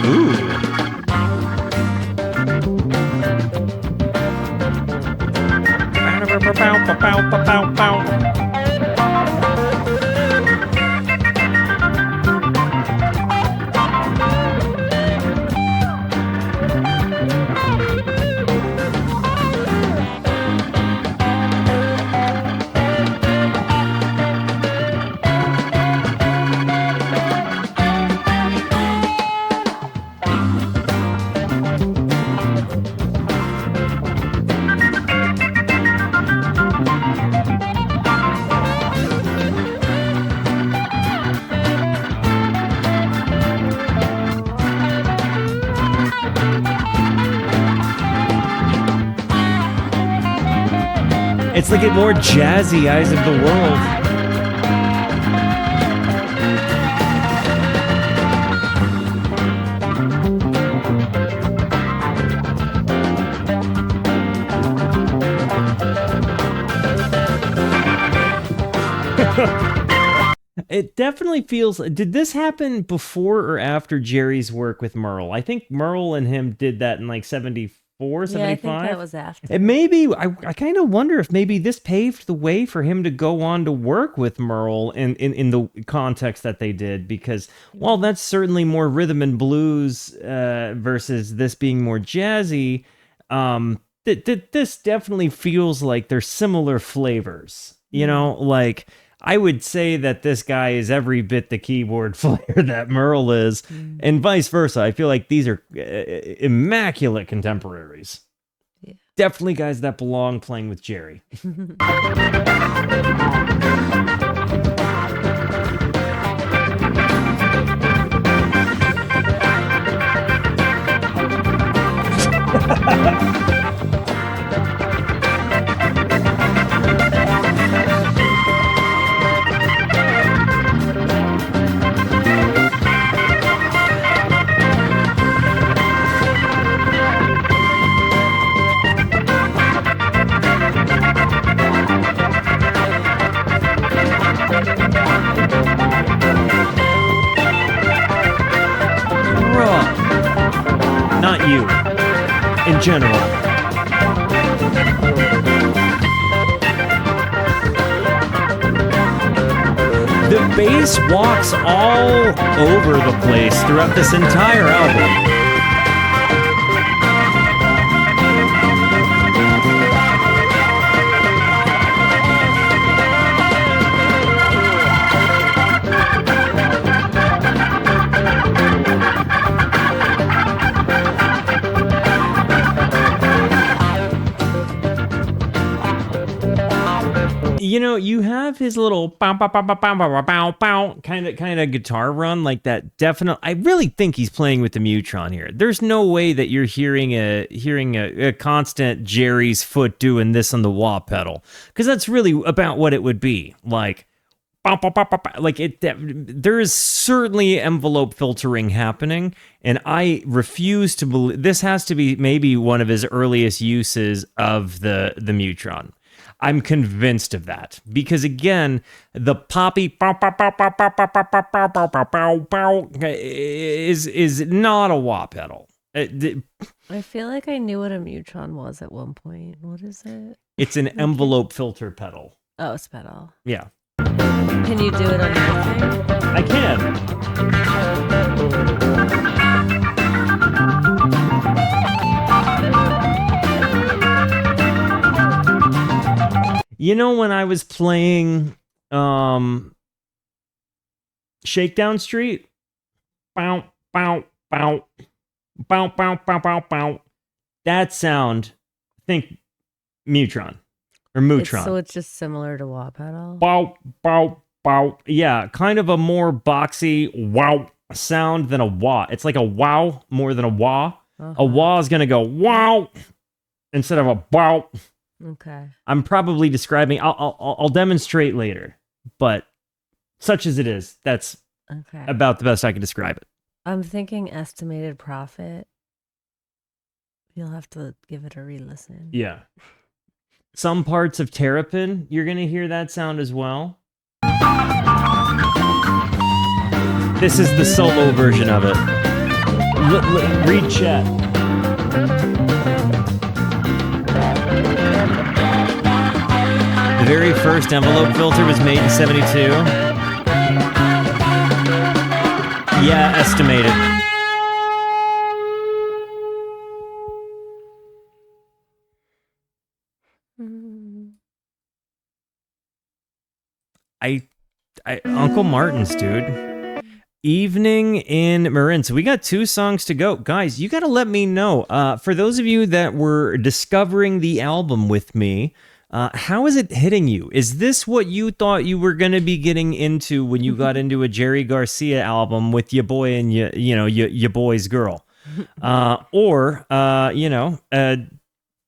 Ooh. It's like a more jazzy Eyes of the World. It definitely feels. Did this happen before or after Jerry's work with Merle? I think Merle and him did that in like 74, 75. I think that was after. And maybe, I kind of wonder if maybe this paved the way for him to go on to work with Merle in the context that they did. Because while that's certainly more rhythm and blues versus this being more jazzy, this definitely feels like they're similar flavors. You know, like... I would say that this guy is every bit the keyboard player that Merle is, and vice versa. I feel like these are immaculate contemporaries. Yeah. Definitely guys that belong playing with Jerry. Not you. In general. The bass walks all over the place throughout this entire album. You know, you have his little bow bow bow bow bow bow bow bow kind of guitar run like that. Definitely, I really think he's playing with the Mutron here. There's no way that you're hearing a constant Jerry's foot doing this on the wah pedal, because that's really about what it would be like. Bow, bow, bow, bow, bow. Like it, there is certainly envelope filtering happening, and I refuse to believe this has to be maybe one of his earliest uses of the Mutron. I'm convinced of that because again, the poppy pow, pow, pow, pow, pow, pow, pow, pow, pow, pow, pow, pow, pow, is not a wah pedal. I feel like I knew what a Mutron was at one point. What is it? It's an envelope filter pedal. Oh, it's pedal. Yeah. Can you do it on your thing? I can. You know, when I was playing Shakedown Street, bow, bow, bow, bow, bow, bow, bow, bow. That sound, think Mutron or Mutron. So it's just similar to wah pedal. Bow, bow, bow. Yeah, kind of a more boxy wow sound than a wah. It's like a wow more than a wah. A wah is gonna go wow instead of a bow. Okay. I'm probably describing. I'll demonstrate later, but such as it is, that's about the best I can describe it. I'm thinking estimated profit. You'll have to give it a re-listen. Yeah. Some parts of Terrapin, you're gonna hear that sound as well. This is the solo version of it. Read chat. The very first envelope filter was made in 72. Yeah, estimated. Uncle Martin's, dude. Evening in Marin. So we got 2 songs to go. Guys, you got to let me know. For those of you that were discovering the album with me, how is it hitting you? Is this what you thought you were going to be getting into when you got into a Jerry Garcia album with your boy and your boy's girl? Or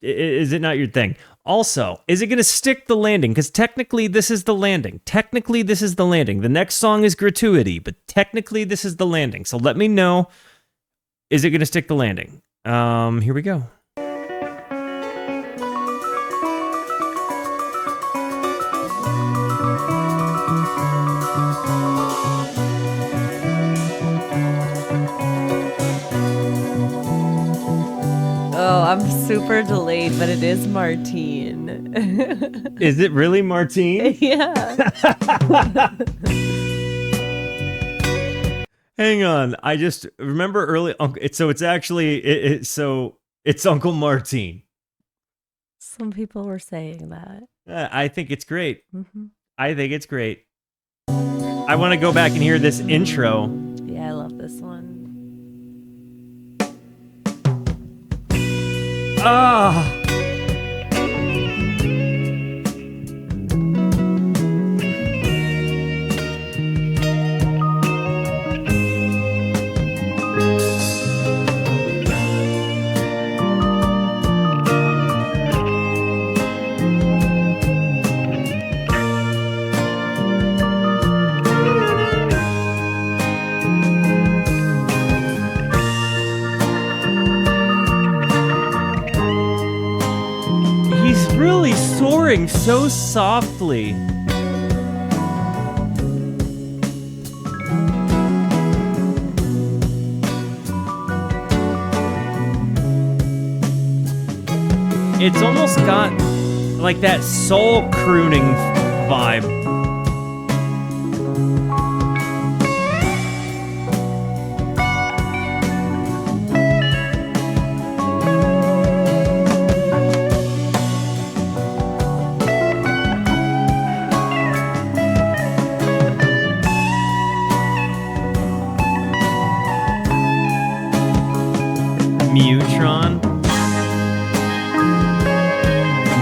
is it not your thing? Also, is it going to stick the landing? Because technically, this is the landing. Technically, this is the landing. The next song is gratuity, but technically, this is the landing. So let me know. Is it going to stick the landing? Here we go. Oh, I'm super delayed, but it is Martine. Is it really Martine? Yeah. Hang on. I just remember early. It's Uncle Martine. Some people were saying that. I think it's great. Mm-hmm. I think it's great. I want to go back and hear this intro. Yeah, I love this one. Ah. Really soaring so softly. It's almost got like that soul crooning vibe.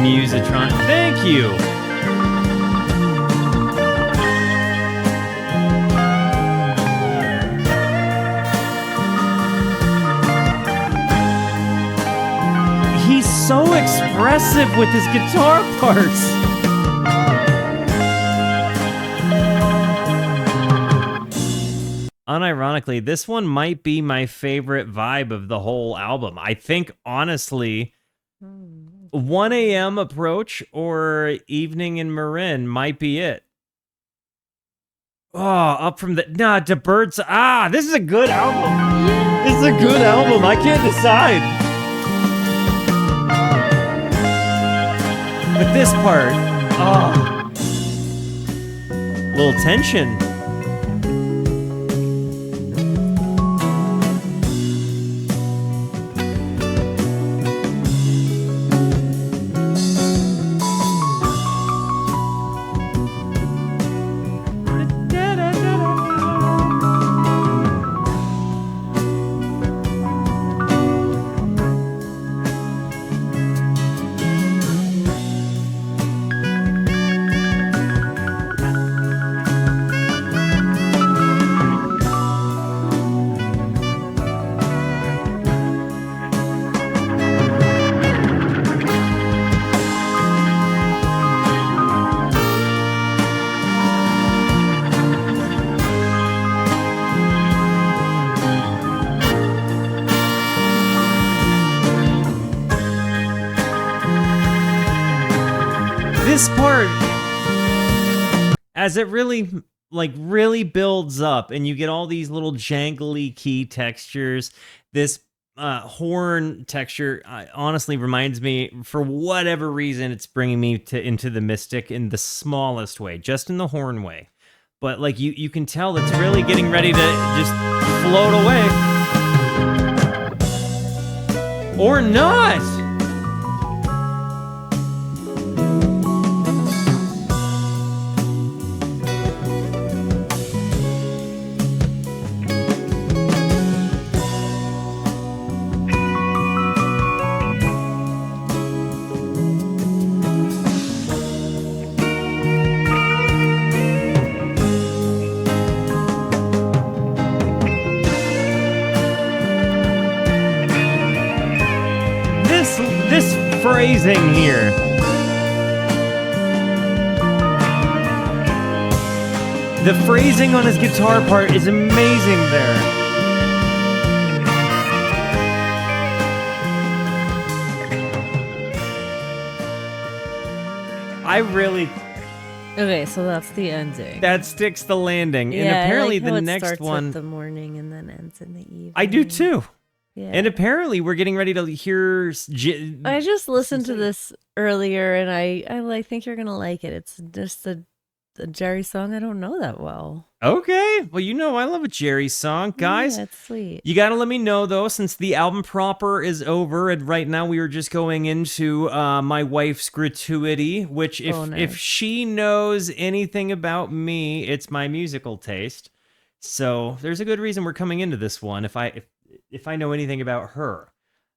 Musitron. Thank you. He's so expressive with his guitar parts. Unironically, this one might be my favorite vibe of the whole album. I think, honestly, 1 a.m. approach or evening in Marin might be it. Oh, up from the... Nah, to Birds... Ah, this is a good album. Yeah. This is a good album. I can't decide. But this part... Oh. Little tension. This part, as it really builds up and you get all these little jangly key textures, this horn texture honestly reminds me, for whatever reason, it's bringing me into the Mystic in the smallest way, just in the horn way. But like you can tell it's really getting ready to just float away. Or not! This phrasing here. The phrasing on his guitar part is amazing there. I really... Okay, so that's the ending. That sticks the landing. Yeah, and apparently I like how the it next starts one... with the morning and then ends in the evening. I do too. Yeah. And apparently we're getting ready to hear... I just listened to this earlier, and I think you're gonna like it. It's just a Jerry song I don't know that well. Okay. Well, you know I love a Jerry song. Guys, Yeah, it's sweet. You got to let me know, though, since the album proper is over, and right now we are just going into my wife's gratuity, which if she knows anything about me, it's my musical taste. So there's a good reason we're coming into this one if I know anything about her.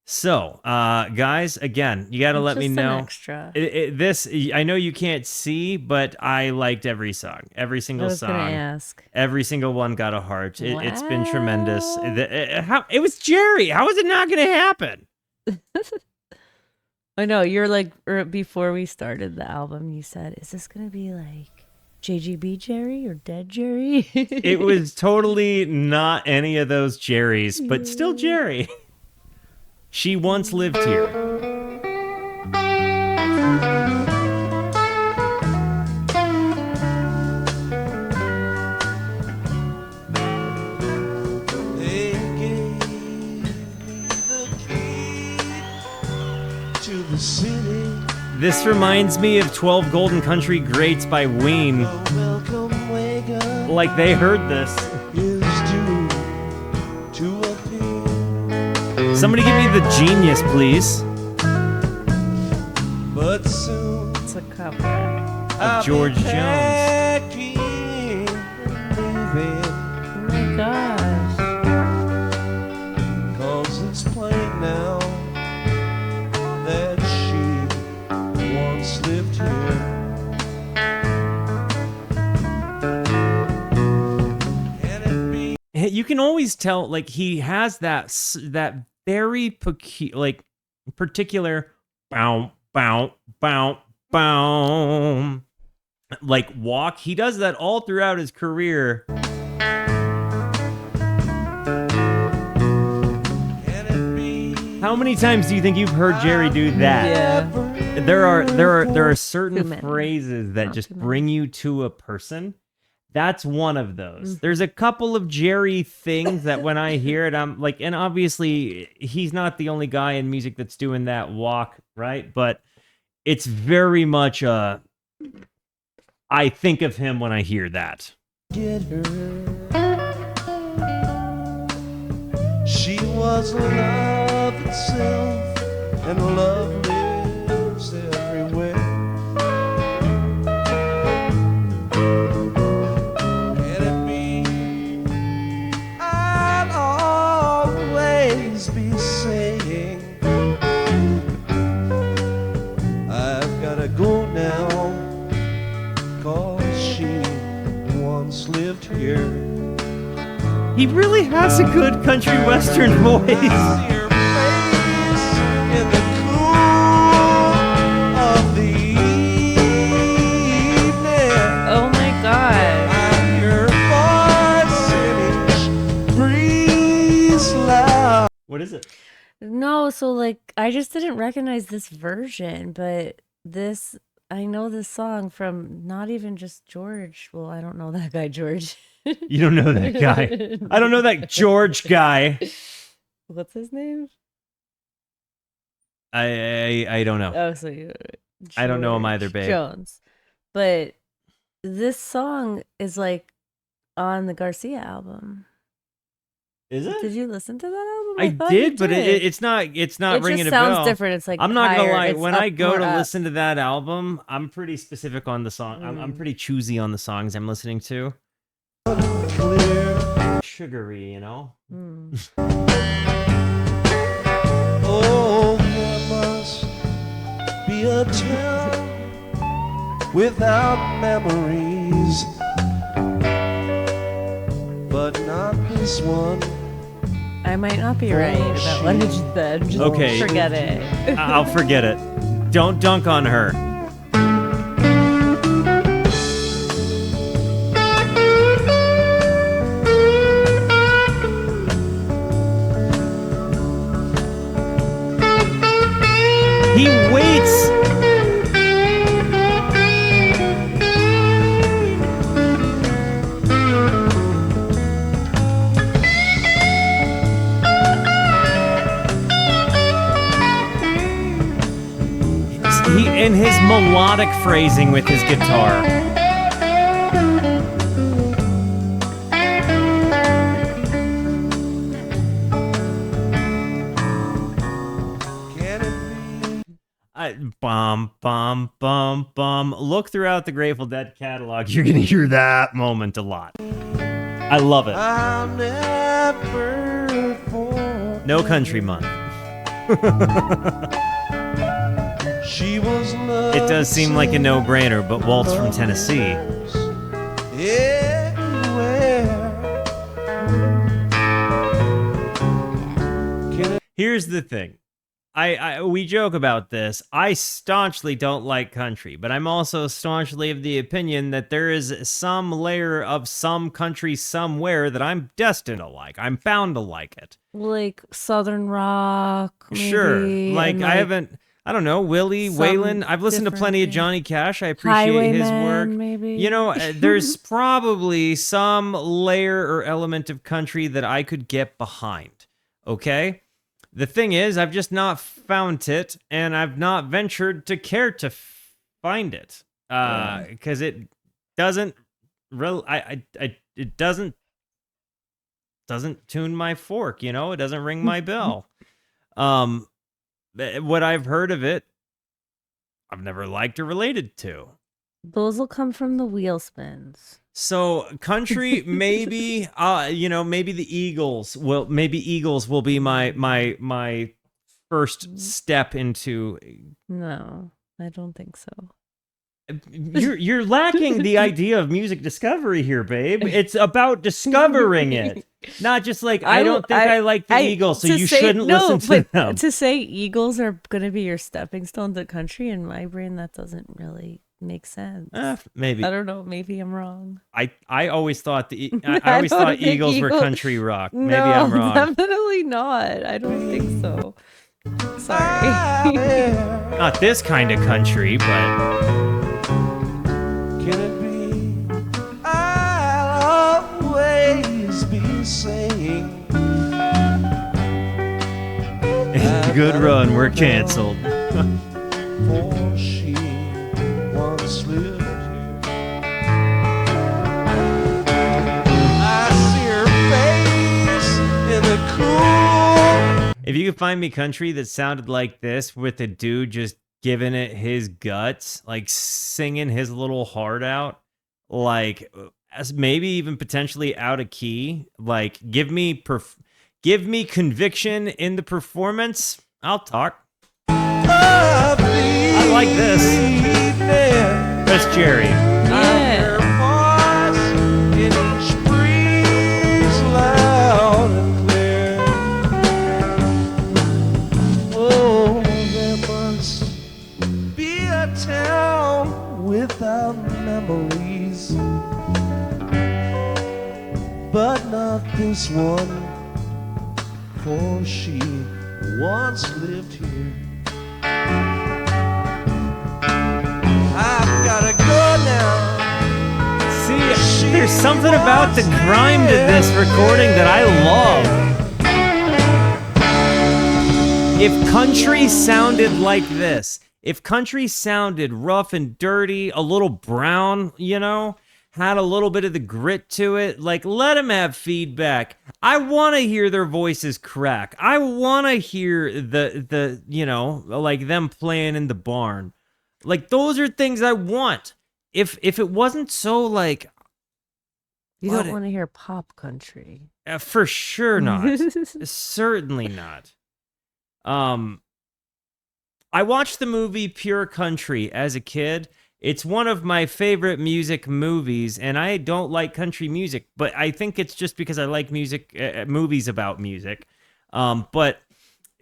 So, guys, again, you got to let me know. An extra. This, I know you can't see, but I liked every song, every single song. I was gonna ask. Every single one got a heart. It's been tremendous. It was Jerry. How is it not going to happen? I know you're like before we started the album. You said, "Is this gonna be like JGB Jerry or Dead Jerry?" It was totally not any of those Jerrys, but still Jerry. She once lived here. They gave me the key to the city. This reminds me of 12 Golden Country Greats by Ween. Like they heard this. Somebody give me the Genius, please. But soon It's a cover. Of George Jones. Oh my gosh. 'Cause it's plain now that she once lived here. Can it be? You can always tell, like, he has that very particular bow, bow, bow, bow, like walk. He does that all throughout his career. How many times do you think you've heard Jerry do that? Yeah. There are certain phrases that just bring you to a person. That's one of those. There's a couple of Jerry things that when I hear it, I'm like, and obviously he's not the only guy in music that's doing that walk, right? But it's very much I think of him when I hear that. Get her. She was love itself, and love lives everywhere. Can it be? I'll always be saying, I've gotta go now, 'cause she once lived here. He really has a good country western voice. I see her face in the cool of the evening. Oh my god. I hear her voice in each breeze loud. What is it? No, so like I just didn't recognize this version, but this I know this song from not even just George. Well, I don't know that guy George. You don't know that guy. I don't know that George guy. What's his name? I don't know. Oh, so you I don't know him either, George babe. Jones. But this song is like on the Garcia album. Is it? Did you listen to that album? I thought you did, but it's not It ringing just a sounds bell. different. It's like I'm not gonna higher, lie. it's When up, I go more to up. listen to that album, I'm pretty specific on the song. I'm pretty choosy on the songs I'm listening to. Clear. Sugary, you know. Oh, there must be a town without memories, but not this one. I might not be right about what you said. Just Okay. forget it. I'll forget it. Don't dunk on her. He waits. In his melodic phrasing with his guitar. Bum, bum, bum, bum. Look throughout the Grateful Dead catalog. You're going to hear that moment a lot. I love it. No Country Month. It does seem like a no-brainer, but Walt's from Tennessee. Here's the thing. We joke about this. I staunchly don't like country, but I'm also staunchly of the opinion that there is some layer of some country somewhere that I'm destined to like. I'm bound to like it. Like Southern rock, maybe, sure. Like I haven't... I don't know, Willie, Waylon. I've listened to plenty of Johnny Cash. I appreciate his work. Maybe. You know, there's probably some layer or element of country that I could get behind. Okay? The thing is, I've just not found it, and I've not ventured to care to find it. Because it doesn't it doesn't tune my fork, you know? It doesn't ring my bell. What I've heard of it, I've never liked or related to. Those will come from the wheel spins. So country, maybe, maybe the Eagles will be my first step into. No, I don't think so. You're lacking the idea of music discovery here, babe. It's about discovering it, not just like I don't think I like the Eagles, so you shouldn't listen to them. To say Eagles are going to be your stepping stone to country, in my brain, that doesn't really make sense. Maybe I don't know. Maybe I'm wrong. I always thought I thought Eagles were country rock. Maybe no, I'm wrong. Definitely not. I don't think so. Sorry. Not this kind of country, but. Can it be? I'll always be saying. Good run, we're canceled. For she once lived here. I see her face in the cool. If you could find me country that sounded like this with a dude just giving it his guts, like singing his little heart out, like maybe even potentially out of key, like give me conviction in the performance, I'll talk. I like this. That's Jerry. Yeah. Without memories, but not this one, for she once lived here. I've gotta go now. See, there's something about the grime to this recording that I love. If country sounded like this, if country sounded rough and dirty, a little brown, had a little bit of the grit to it, like let them have feedback. I want to hear their voices crack. I want to hear the like them playing in the barn. Like those are things I want. If it wasn't so like you don't want to hear pop country. For sure not. Certainly not. I watched the movie Pure Country as a kid. It's one of my favorite music movies, and I don't like country music, but I think it's just because I like music, movies about music. But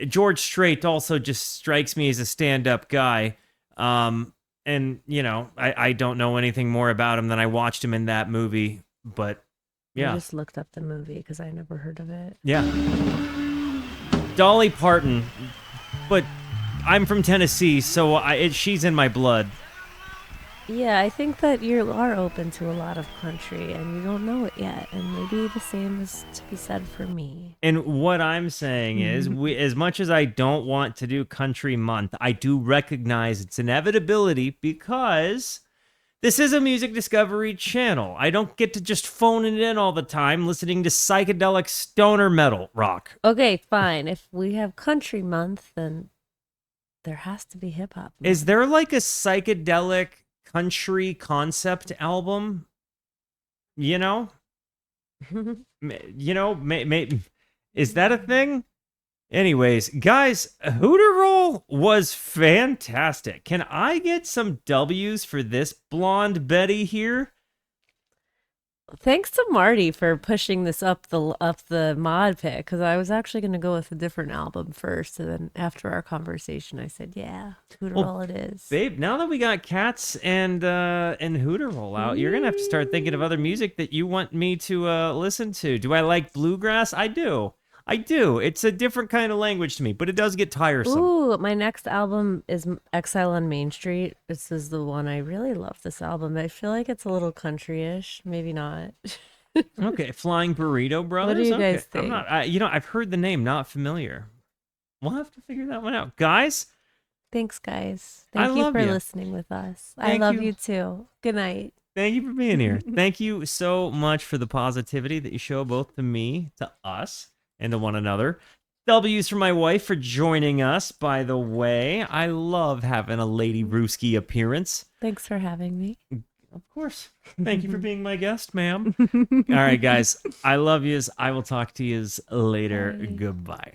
George Strait also just strikes me as a stand-up guy. And, I don't know anything more about him than I watched him in that movie, but yeah. I just looked up the movie because I never heard of it. Yeah. Dolly Parton, but I'm from Tennessee, so she's in my blood. Yeah, I think that you are open to a lot of country and you don't know it yet. And maybe the same is to be said for me. And what I'm saying is, as much as I don't want to do Country Month, I do recognize its inevitability because this is a music discovery channel. I don't get to just phone it in all the time listening to psychedelic stoner metal rock. Okay, fine. If we have Country Month, then there has to be hip hop. Is there like a psychedelic country concept album? You know? Is that a thing? Anyways, guys, Hooteroll was fantastic. Can I get some W's for this blonde Betty here? Thanks to Marty for pushing this up the mod pick, because I was actually going to go with a different album first, and then after our conversation, I said, "Yeah, Hooteroll it is." Babe, now that we got Cats and Hooteroll out, you're gonna have to start thinking of other music that you want me to listen to. Do I like bluegrass? I do. It's a different kind of language to me, but it does get tiresome. Ooh, my next album is Exile on Main Street. This is the one I really love. This album. I feel like it's a little country-ish. Maybe not. Okay, Flying Burrito Brothers. What do you Okay. guys think? I've heard the name, not familiar. We'll have to figure that one out, guys. Thanks, guys. I Thank you love for you. listening with us. I Thank love you. you too. Good night. Thank you for being here. Thank you so much for the positivity that you show both to me, to us, and to one another. W's for my wife for joining us, by the way. I love having a Lady Rooski appearance. Thanks for having me. Of course. Thank you for being my guest, ma'am. All right, guys. I love yous. I will talk to yous later. Bye. Goodbye.